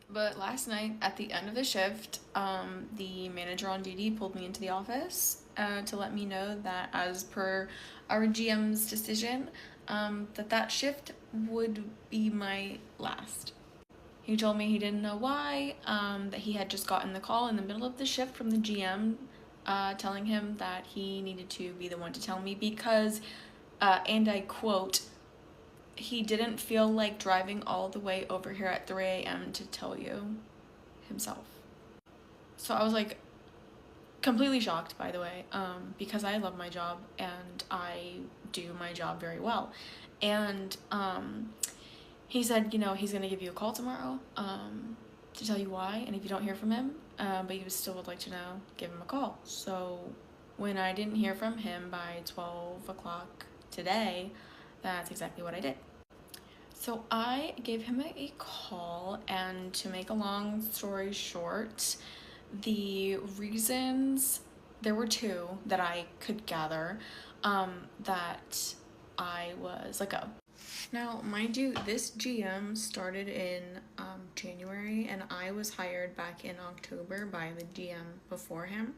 But last night at the end of the shift, the manager on duty pulled me into the office to let me know that as per our GM's decision, that shift would be my last. He told me he didn't know why, that he had just gotten the call in the middle of the shift from the GM telling him that he needed to be the one to tell me because, and I quote, he didn't feel like driving all the way over here at 3 a.m. to tell you himself. So I was like completely shocked, by the way, because I love my job and I do my job very well. And he said, you know, he's gonna give you a call tomorrow to tell you why, and if you don't hear from him, but you still would like to know, give him a call. So when I didn't hear from him by 12 o'clock today, that's exactly what I did. So I gave him a call, and to make a long story short, the reasons, there were two that I could gather, that I was let go. Now, mind you, this GM started in January, and I was hired back in October by the GM before him.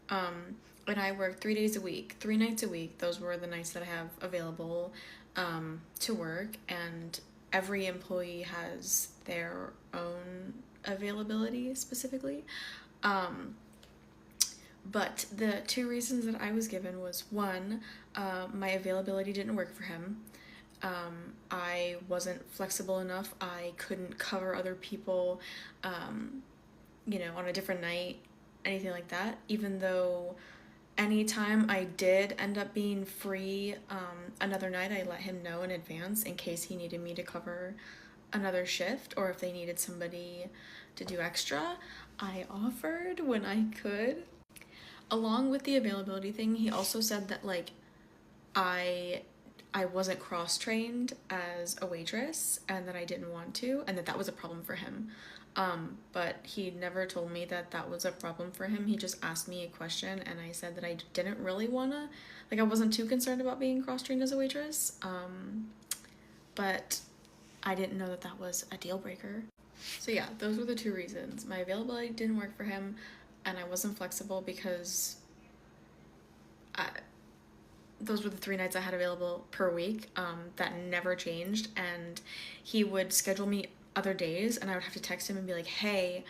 And I worked 3 days a week, 3 nights a week. Those were the nights that I have available to work, and every employee has their own availability specifically. But the two reasons that I was given was, one, my availability didn't work for him. I wasn't flexible enough. I couldn't cover other people, you know, on a different night, anything like that, even though anytime I did end up being free another night, I let him know in advance in case he needed me to cover another shift, or if they needed somebody to do extra. I offered when I could. Along with the availability thing, he also said that like I wasn't cross-trained as a waitress and that I didn't want to, and that was a problem for him. But he never told me that was a problem for him. He just asked me a question, and I said that I didn't really wanna, like, I wasn't too concerned about being cross-trained as a waitress, but I didn't know that was a deal breaker. So yeah, those were the two reasons. My availability didn't work for him, and I wasn't flexible because those were the 3 nights I had available per week. That never changed, and he would schedule me other days, and I would have to text him and be like, hey,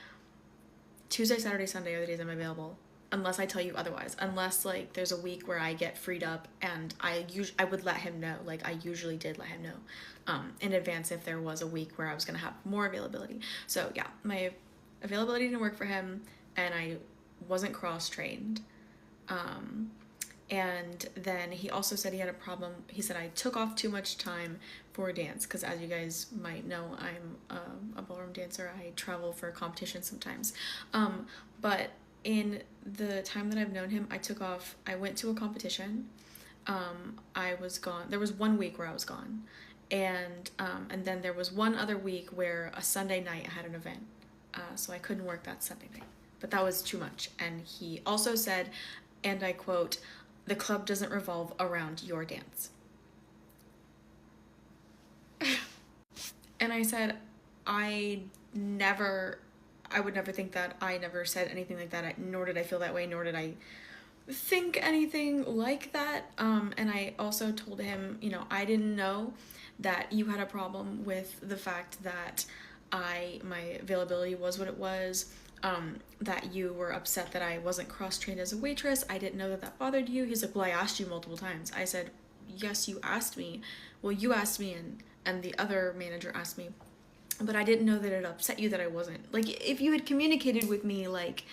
Tuesday, Saturday, Sunday are the days I'm available, unless I tell you otherwise, unless like there's a week where I get freed up, and I would let him know, like I usually did let him know in advance if there was a week where I was gonna have more availability. So yeah, my availability didn't work for him, and I wasn't cross-trained. And then he also said he had a problem. He said I took off too much time for a dance, because as you guys might know, I'm a ballroom dancer. I travel for competitions sometimes. But in the time that I've known him, I went to a competition. I was gone. There was 1 week where I was gone. And then there was one other week where a Sunday night I had an event. So I couldn't work that Sunday night. But that was too much. And he also said, and I quote, "The club doesn't revolve around your dance." And I said, I would never think that. I never said anything like that, nor did I feel that way, nor did I think anything like that. And I also told him, you know, I didn't know that you had a problem with the fact that my availability was what it was. That you were upset that I wasn't cross-trained as a waitress. I didn't know that that bothered you. He's like, well, I asked you multiple times. I said, yes, you asked me. Well, you asked me and the other manager asked me, but I didn't know that it upset you that I wasn't. Like, if you had communicated with me, like,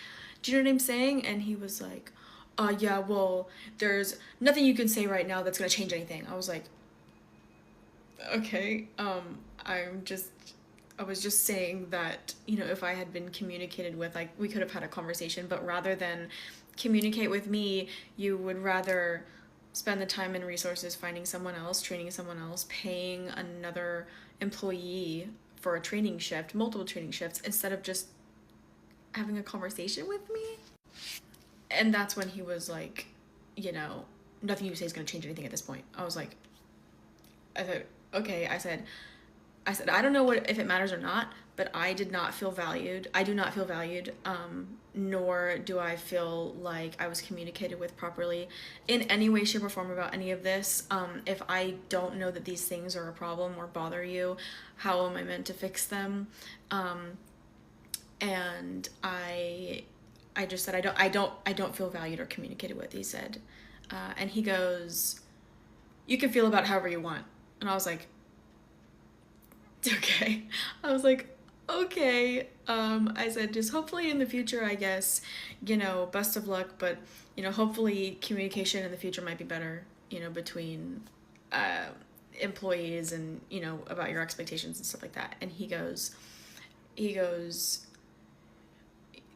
do you know what I'm saying? And he was like, yeah, well, there's nothing you can say right now that's gonna change anything. I was like, okay, I was just saying that, you know, if I had been communicated with, like, we could have had a conversation, but rather than communicate with me, you would rather spend the time and resources finding someone else, training someone else, paying another employee for a training shift, multiple training shifts, instead of just having a conversation with me. And that's when he was like, you know, nothing you say is going to change anything at this point. I was like, I thought, okay, I said, I don't know if it matters or not, but I did not feel valued. I do not feel valued, nor do I feel like I was communicated with properly in any way, shape, or form about any of this. If I don't know that these things are a problem or bother you, how am I meant to fix them? And I just said, I don't feel valued or communicated with, he said. And he goes, you can feel about however you want. And I was like, okay. I was like, okay. I said, just hopefully in the future, I guess, you know, best of luck, but, you know, hopefully communication in the future might be better, you know, between employees and, you know, about your expectations and stuff like that. And he goes,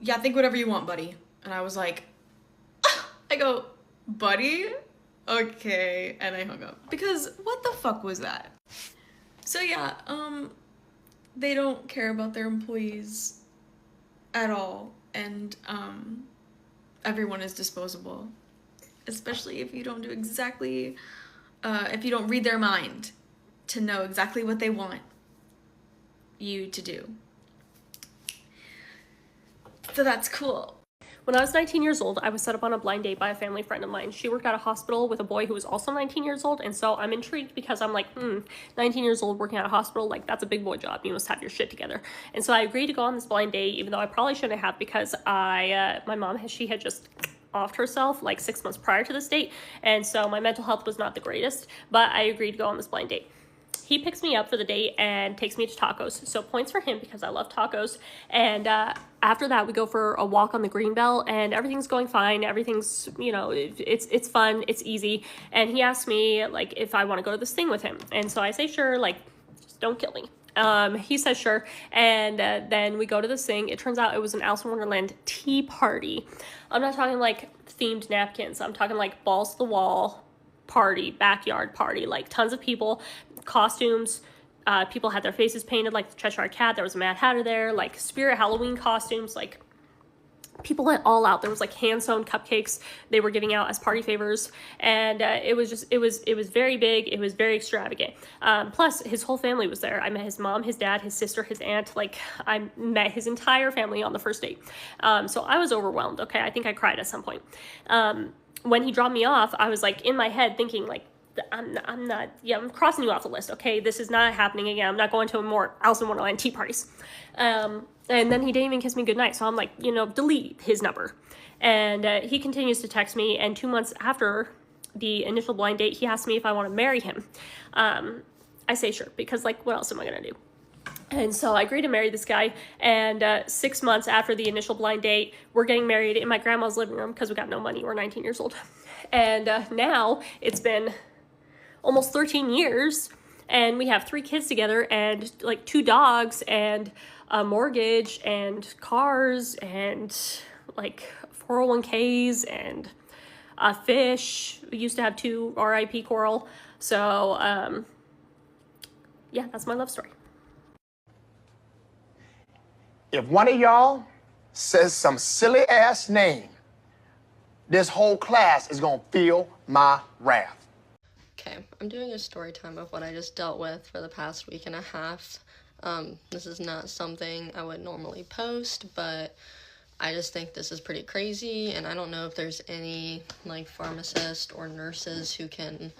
yeah, think whatever you want, buddy. And I was like, I go, buddy? Okay. And I hung up. Because what the fuck was that? So yeah, they don't care about their employees at all, and everyone is disposable, especially if you don't do exactly, if you don't read their mind to know exactly what they want you to do. So that's cool. When I was 19 years old, I was set up on a blind date by a family friend of mine. She worked at a hospital with a boy who was also 19 years old, and so I'm intrigued because I'm like, 19 years old working at a hospital, like, that's a big boy job. You must have your shit together. And so I agreed to go on this blind date, even though I probably shouldn't have, because my mom, she had just offed herself like 6 months prior to this date, and so my mental health was not the greatest, but I agreed to go on this blind date. He picks me up for the date and takes me to tacos. So points for him because I love tacos. And after that, we go for a walk on the Greenbelt, and everything's going fine. Everything's, you know, it's fun. It's easy. And he asked me, like, if I want to go to this thing with him. And so I say, sure, like, just don't kill me. He says, sure. And then we go to this thing. It turns out it was an Alice in Wonderland tea party. I'm not talking, like, themed napkins. I'm talking, like, balls to the wall party, backyard party, like tons of people, costumes, people had their faces painted like the Cheshire Cat. There was a Mad Hatter there, like spirit Halloween costumes, like people went all out. There was like hand-sewn cupcakes they were giving out as party favors, and it was very big. It was very extravagant. Plus his whole family was there. I met his mom, his dad, his sister, his aunt. Like, I met his entire family on the first date. So I was overwhelmed. Okay, I think I cried at some point. When he dropped me off, I was like in my head thinking, like, I'm crossing you off the list, okay? This is not happening again. I'm not going to more Alice in Wonderland tea parties. And then he didn't even kiss me goodnight, so I'm like, you know, delete his number. And he continues to text me, and 2 months after the initial blind date, he asked me if I want to marry him. I say sure, because, like, what else am I gonna do? And so I agreed to marry this guy, and 6 months after the initial blind date, we're getting married in my grandma's living room because we got no money. We're 19 years old. And now it's been almost 13 years, and we have 3 kids together, and like 2 dogs, and a mortgage, and cars, and like 401ks, and fish. We used to have 2 RIP coral. So yeah, that's my love story. If one of y'all says some silly ass name, this whole class is gonna feel my wrath. Okay, I'm doing a story time of what I just dealt with for the past week and a half. This is not something I would normally post, but I just think this is pretty crazy, and I don't know if there's any like pharmacist or nurses who can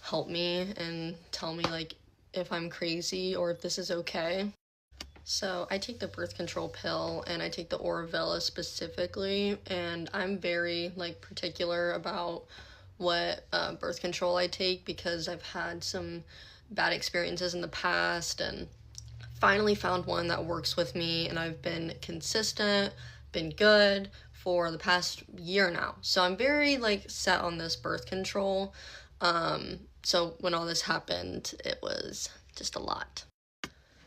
help me and tell me like if I'm crazy or if this is okay. So I take the birth control pill, and I take the Orovella specifically, and I'm very like particular about what birth control I take because I've had some bad experiences in the past, and finally found one that works with me, and I've been consistent, been good for the past year now. So I'm very like set on this birth control. So when all this happened, it was just a lot.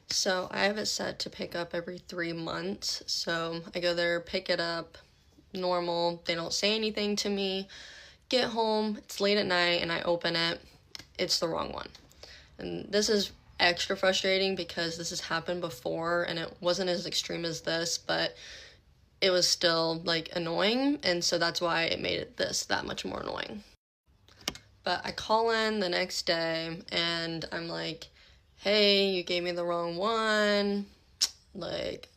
So I have it set to pick up every 3 months. So I go there, pick it up, normal. They don't say anything to me. Get home, it's late at night, and I open it. It's the wrong one. And this is extra frustrating because this has happened before, and it wasn't as extreme as this, but it was still like annoying. And so that's why it made it that much more annoying. But I call in the next day, and I'm like, hey, you gave me the wrong one, like,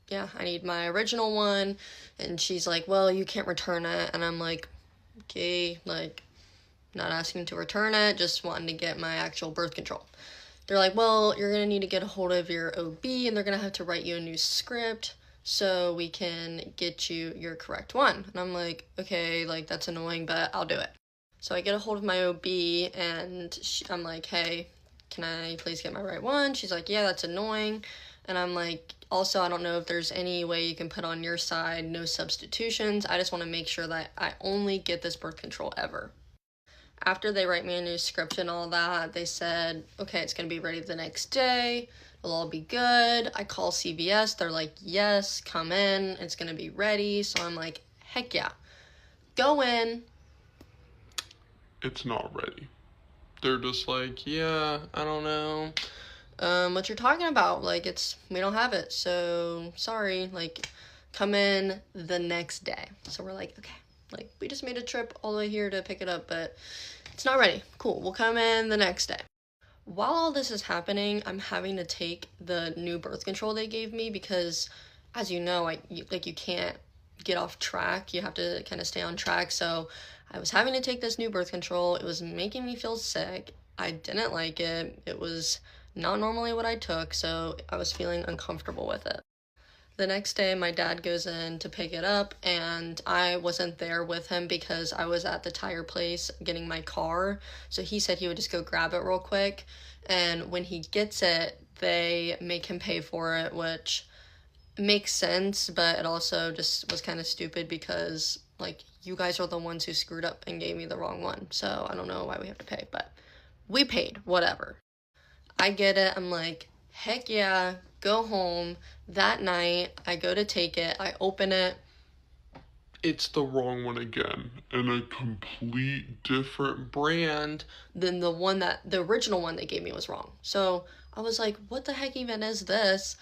yeah, I need my original one. And she's like, well, you can't return it. And I'm like, okay, like, not asking to return it, just wanting to get my actual birth control. They're like, well, you're gonna need to get a hold of your OB, and they're gonna have to write you a new script so we can get you your correct one. And I'm like, okay, like, that's annoying, but I'll do it. So I get a hold of my OB, and I'm like, hey, can I please get my right one? She's like, yeah, that's annoying. And I'm like, also, I don't know if there's any way you can put on your side no substitutions. I just want to make sure that I only get this birth control ever. After they write me a new script and all that, they said, okay, it's going to be ready the next day. It'll all be good. I call CVS. They're like, yes, come in. It's going to be ready. So I'm like, heck yeah. Go in. It's not ready. They're just like, yeah, I don't know. What you're talking about, like, we don't have it, so sorry, like, come in the next day. So we're like, okay, like, we just made a trip all the way here to pick it up, but it's not ready. Cool, we'll come in the next day. While all this is happening, I'm having to take the new birth control they gave me because, as you know, you can't get off track. You have to kind of stay on track, so I was having to take this new birth control. It was making me feel sick. I didn't like it. It was not normally what I took, so I was feeling uncomfortable with it. The next day, my dad goes in to pick it up, and I wasn't there with him because I was at the tire place getting my car, so he said he would just go grab it real quick, and when he gets it, they make him pay for it, which makes sense, but it also just was kind of stupid because, like, you guys are the ones who screwed up and gave me the wrong one, so I don't know why we have to pay, but we paid, whatever. I get it, I'm like, heck yeah, go home. That night, I go to take it, I open it. It's the wrong one again, and a complete different brand. Then the original one they gave me was wrong. So I was like, what the heck even is this?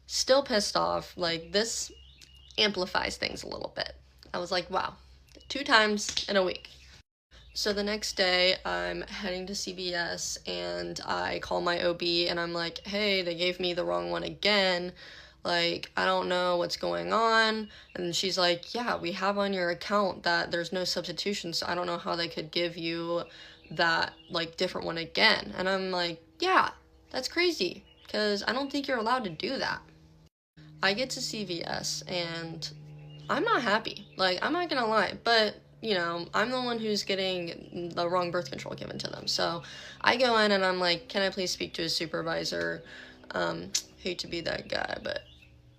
Still pissed off, like, this amplifies things a little bit. I was like, wow, 2 times in a week. So the next day, I'm heading to CVS, and I call my OB, and I'm like, hey, they gave me the wrong one again. Like, I don't know what's going on. And she's like, yeah, we have on your account that there's no substitution, so I don't know how they could give you that, like, different one again. And I'm like, yeah, that's crazy, because I don't think you're allowed to do that. I get to CVS, and I'm not happy. Like, I'm not gonna lie, but you know, I'm the one who's getting the wrong birth control given to them. So I go in and I'm like, can I please speak to a supervisor? Hate to be that guy, but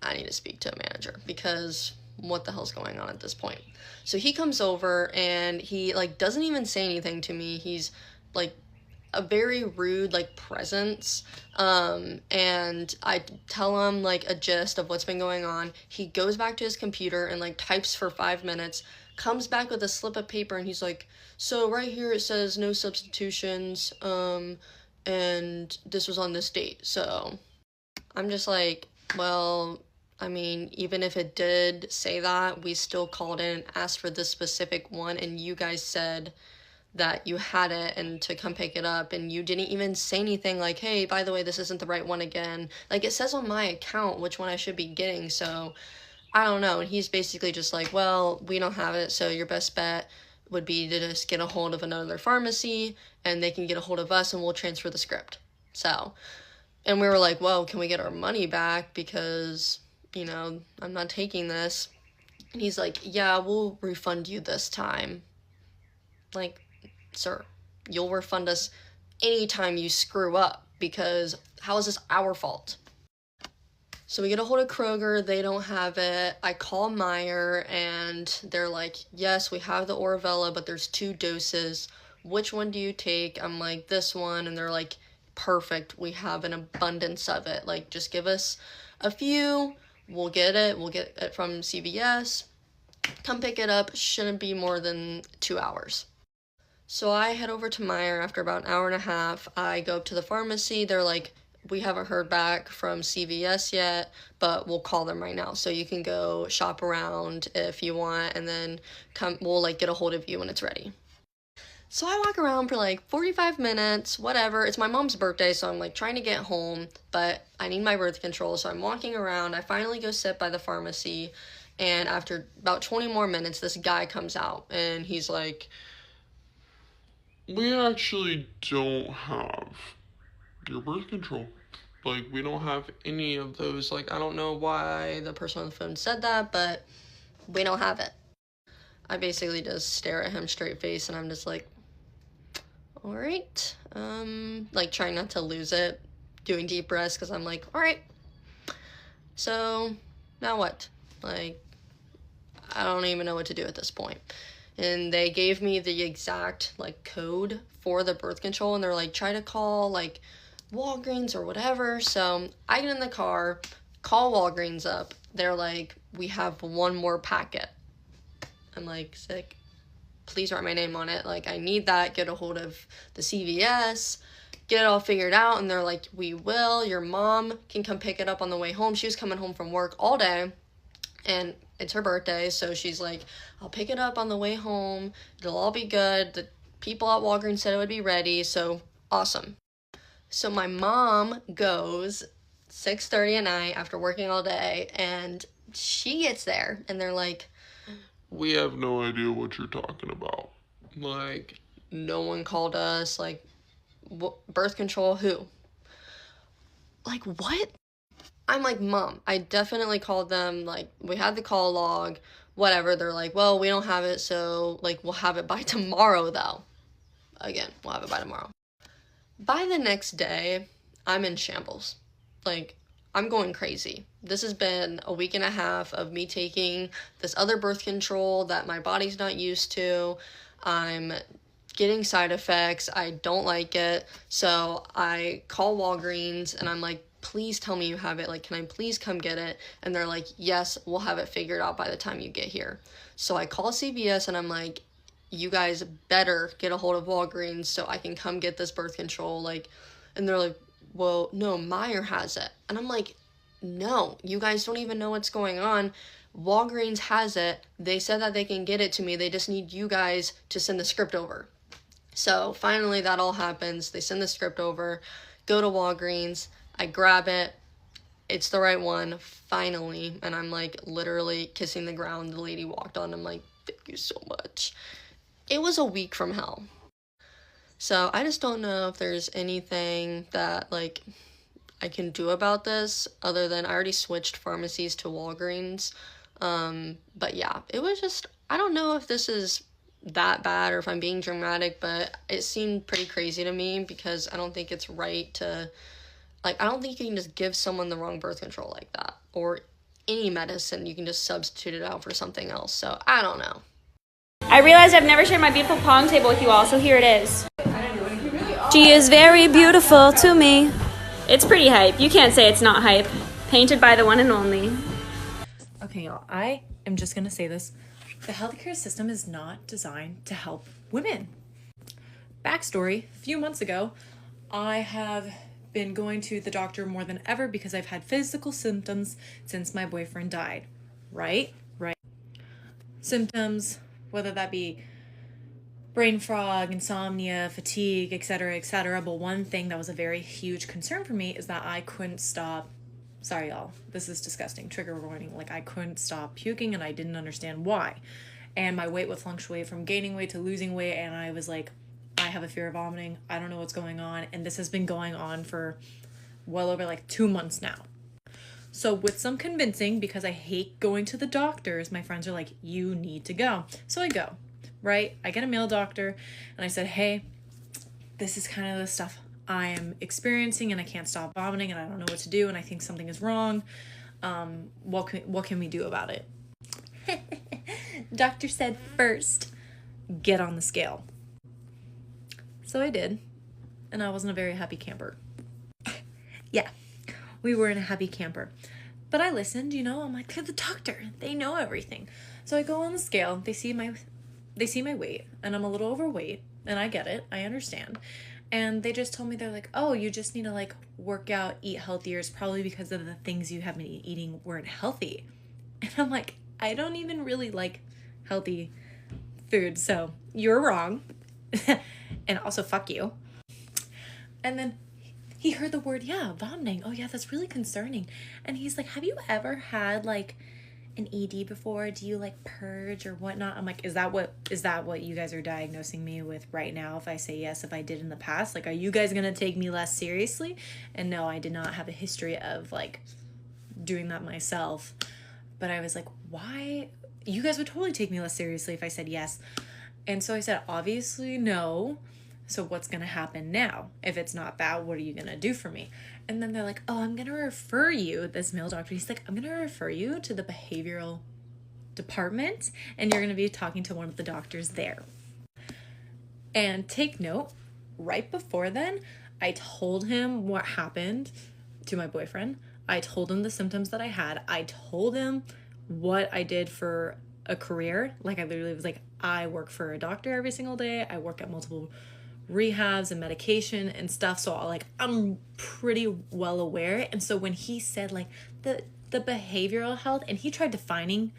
I need to speak to a manager because what the hell's going on at this point? So he comes over and he like doesn't even say anything to me. He's like a very rude like presence, and I tell him like a gist of what's been going on. He goes back to his computer and like types for 5 minutes, comes back with a slip of paper, and he's like, so right here it says no substitutions, and this was on this date. So I'm just like, well, I mean, even if it did say that, we still called in and asked for this specific one, and you guys said that you had it and to come pick it up, and you didn't even say anything like, hey, by the way, this isn't the right one again. Like, it says on my account which one I should be getting, so I don't know. And he's basically just like, well, we don't have it, so your best bet would be to just get a hold of another pharmacy, and they can get a hold of us, and we'll transfer the script. So, and we were like, well, can we get our money back, because, you know, I'm not taking this. And he's like, yeah, we'll refund you this time. Like, sir, you'll refund us anytime you screw up, because how is this our fault? So we get a hold of Kroger, they don't have it. I call Meyer, and they're like, yes, we have the Orvella, but there's 2 doses. Which one do you take? I'm like, this one. And they're like, perfect, we have an abundance of it. Like, just give us a few, we'll get it from CVS. Come pick it up, shouldn't be more than 2 hours. So I head over to Meyer after about an hour and a half. I go up to the pharmacy. They're like, we haven't heard back from CVS yet, but we'll call them right now. So you can go shop around if you want, and then we'll like get a hold of you when it's ready. So I walk around for like 45 minutes, whatever. It's my mom's birthday, so I'm like trying to get home, but I need my birth control. So I'm walking around. I finally go sit by the pharmacy, and after about 20 more minutes, this guy comes out, and he's like, we actually don't have your birth control. Like, we don't have any of those. Like, I don't know why the person on the phone said that, but we don't have it. I basically just stare at him straight face, and I'm just like, all right. Like, trying not to lose it, doing deep breaths, because I'm like, all right. So, now what? Like, I don't even know what to do at this point. And they gave me the exact, like, code for the birth control, and they're like, try to call, like, Walgreens or whatever. So I get in the car, call Walgreens up. They're like, we have one more packet. I'm like, sick. Please write my name on it. Like, I need that. Get a hold of the CVS. Get it all figured out. And they're like, we will. Your mom can come pick it up on the way home. She was coming home from work all day, and it's her birthday, so she's like, I'll pick it up on the way home. It'll all be good. The people at Walgreens said it would be ready, so awesome. So my mom goes 6:30 at night after working all day, and she gets there, and they're like, we have no idea what you're talking about. Like, no one called us. Like, birth control, who? Like, what? I'm like, Mom, I definitely called them. Like, we had the call log, whatever. They're like, well, we don't have it, so, like, we'll have it by tomorrow, though. Again, we'll have it by tomorrow. By the next day, I'm in shambles. Like, I'm going crazy. This has been a week and a half of me taking this other birth control that my body's not used to. I'm getting side effects. I don't like it. So I call Walgreens, and I'm like, please tell me you have it. Like, can I please come get it? And they're like, yes, we'll have it figured out by the time you get here. So I call CVS, and I'm like, you guys better get a hold of Walgreens so I can come get this birth control. Like, and they're like, well, no, Meyer has it. And I'm like, no, you guys don't even know what's going on. Walgreens has it. They said that they can get it to me. They just need you guys to send the script over. So finally that all happens. They send the script over, go to Walgreens. I grab it. It's the right one, finally. And I'm like literally kissing the ground. The lady walked on. I'm like, thank you so much. It was a week from hell. So I just don't know if there's anything that like I can do about this other than I already switched pharmacies to Walgreens. But yeah, it was just, I don't know if this is that bad or if I'm being dramatic, but it seemed pretty crazy to me because I don't think it's right to Like, I don't think you can just give someone the wrong birth control like that, or any medicine. You can just substitute it out for something else. So I don't know. I realized I've never shared my beautiful pong table with you all, so here it is. She is very beautiful to me. It's pretty hype. You can't say it's not hype. Painted by the one and only. Okay, y'all, I am just gonna say this. The healthcare system is not designed to help women. Backstory, a few months ago, I have been going to the doctor more than ever because I've had physical symptoms since my boyfriend died. Right? Symptoms, whether that be brain fog, insomnia, fatigue, etc. But one thing that was a very huge concern for me is that I couldn't stop. Sorry, y'all. This is disgusting. Trigger warning. Like, I couldn't stop puking and I didn't understand why. And my weight would fluctuate from gaining weight to losing weight. And I was like, I have a fear of vomiting. I don't know what's going on. And this has been going on for well over like 2 months now. So with some convincing, because I hate going to the doctors, my friends are like, you need to go. So I go, right? I get a male doctor and I said, hey, this is kind of the stuff I am experiencing and I can't stop vomiting and I don't know what to do and I think something is wrong. What can we do about it? Doctor said, first, get on the scale. So I did, and I wasn't a very happy camper. Yeah, we were in a happy camper. But I listened, you know, I'm like, they're the doctor. They know everything. So I go on the scale, they see my weight, and I'm a little overweight, and I get it, I understand. And they just told me, they're like, oh, you just need to like work out, eat healthier. It's probably because of the things you have been eating weren't healthy. And I'm like, I don't even really like healthy food, so you're wrong. And also, fuck you. And then he heard the word, yeah, vomiting. Oh yeah, that's really concerning. And he's like, have you ever had like an ED before? Do you like purge or whatnot? I'm like, is that what you guys are diagnosing me with right now? If I say yes, if I did in the past, like, are you guys gonna take me less seriously? And no, I did not have a history of like doing that myself. But I was like, why? You guys would totally take me less seriously if I said yes. And so I said, obviously no. So what's gonna happen now? If it's not that, what are you gonna do for me? And then they're like, oh, I'm gonna refer you, this male doctor, he's like, I'm gonna refer you to the behavioral department and you're gonna be talking to one of the doctors there. And take note, right before then, I told him what happened to my boyfriend. I told him the symptoms that I had. I told him what I did for a career. Like, I literally was like, I work for a doctor every single day. I work at multiple rehabs and medication and stuff. So like, I'm pretty well aware. And so when he said like the behavioral health, and he tried defining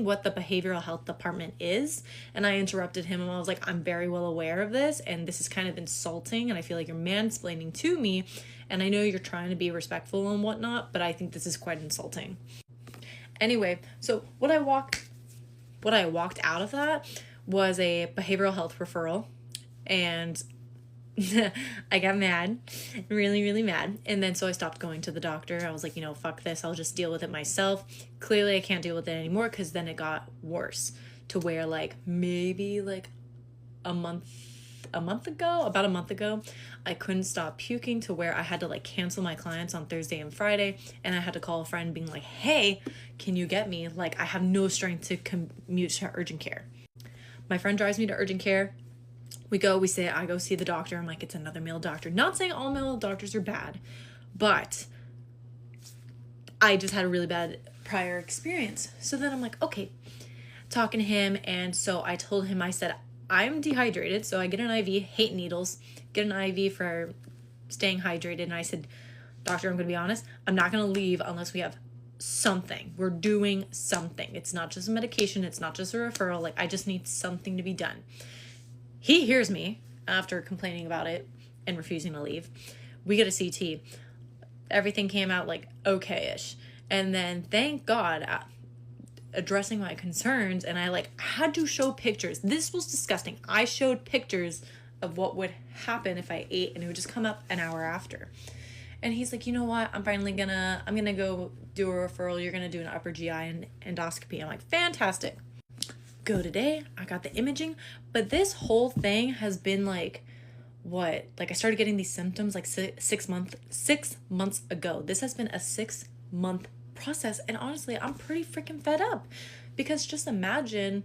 what the behavioral health department is, and I interrupted him and I was like, I'm very well aware of this and this is kind of insulting and I feel like you're mansplaining to me, and I know you're trying to be respectful and whatnot, but I think this is quite insulting. Anyway, so what I walked out of that was a behavioral health referral, and I got mad, really, really mad. And then so I stopped going to the doctor. I was like, you know, fuck this. I'll just deal with it myself. Clearly I can't deal with it anymore, because then it got worse to where like maybe like about a month ago, I couldn't stop puking to where I had to like cancel my clients on Thursday and Friday. And I had to call a friend being like, hey, can you get me? Like, I have no strength to commute to urgent care. My friend drives me to urgent care. I go see the doctor. I'm like, it's another male doctor. Not saying all male doctors are bad, but I just had a really bad prior experience. So then I'm like, okay, talking to him. And so I told him, I said, I'm dehydrated. So I get an IV, hate needles, get an IV for staying hydrated. And I said, doctor, I'm going to be honest, I'm not going to leave unless we have something. We're doing something. It's not just a medication. It's not just a referral. Like, I just need something to be done. He hears me after complaining about it and refusing to leave. We get a CT. Everything came out like okay-ish. And then, thank God, addressing my concerns, and I like had to show pictures. This was disgusting. I showed pictures of what would happen if I ate, and it would just come up an hour after. And he's like, you know what? I'm gonna go do a referral. You're gonna do an upper GI and endoscopy. I'm like, fantastic. Go today. I got the imaging. But this whole thing has been like I started getting these symptoms like 6 months ago. This has been a 6-month process, and honestly, I'm pretty freaking fed up, because just imagine,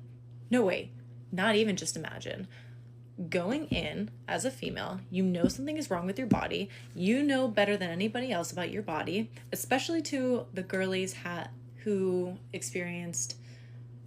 no way, not even just imagine, going in as a female, you know something is wrong with your body, you know better than anybody else about your body, especially to the girlies who experienced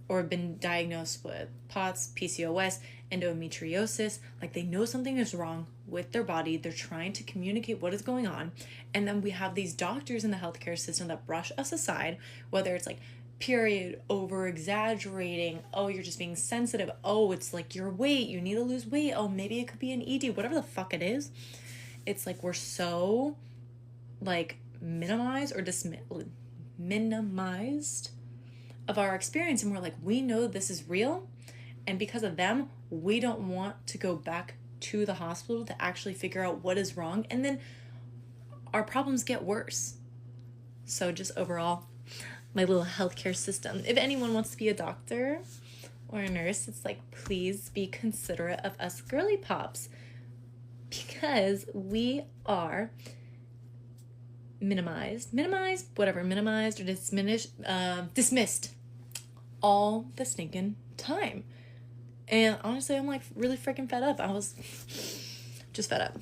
or been diagnosed with POTS, PCOS, endometriosis. Like, they know something is wrong with their body, they're trying to communicate what is going on, and then we have these doctors in the healthcare system that brush us aside, whether it's like period, over exaggerating, oh, you're just being sensitive, oh, it's like your weight, you need to lose weight, oh, maybe it could be an ED, whatever the fuck it is. It's like we're so like minimized of our experience, and we're like, we know this is real, and because of them, we don't want to go back to the hospital to actually figure out what is wrong, and then our problems get worse. So just overall, my little healthcare system, if anyone wants to be a doctor or a nurse, it's like, please be considerate of us girly pops, because we are minimized or dismissed all the stinking time. And honestly, I'm like really freaking fed up. I was just fed up.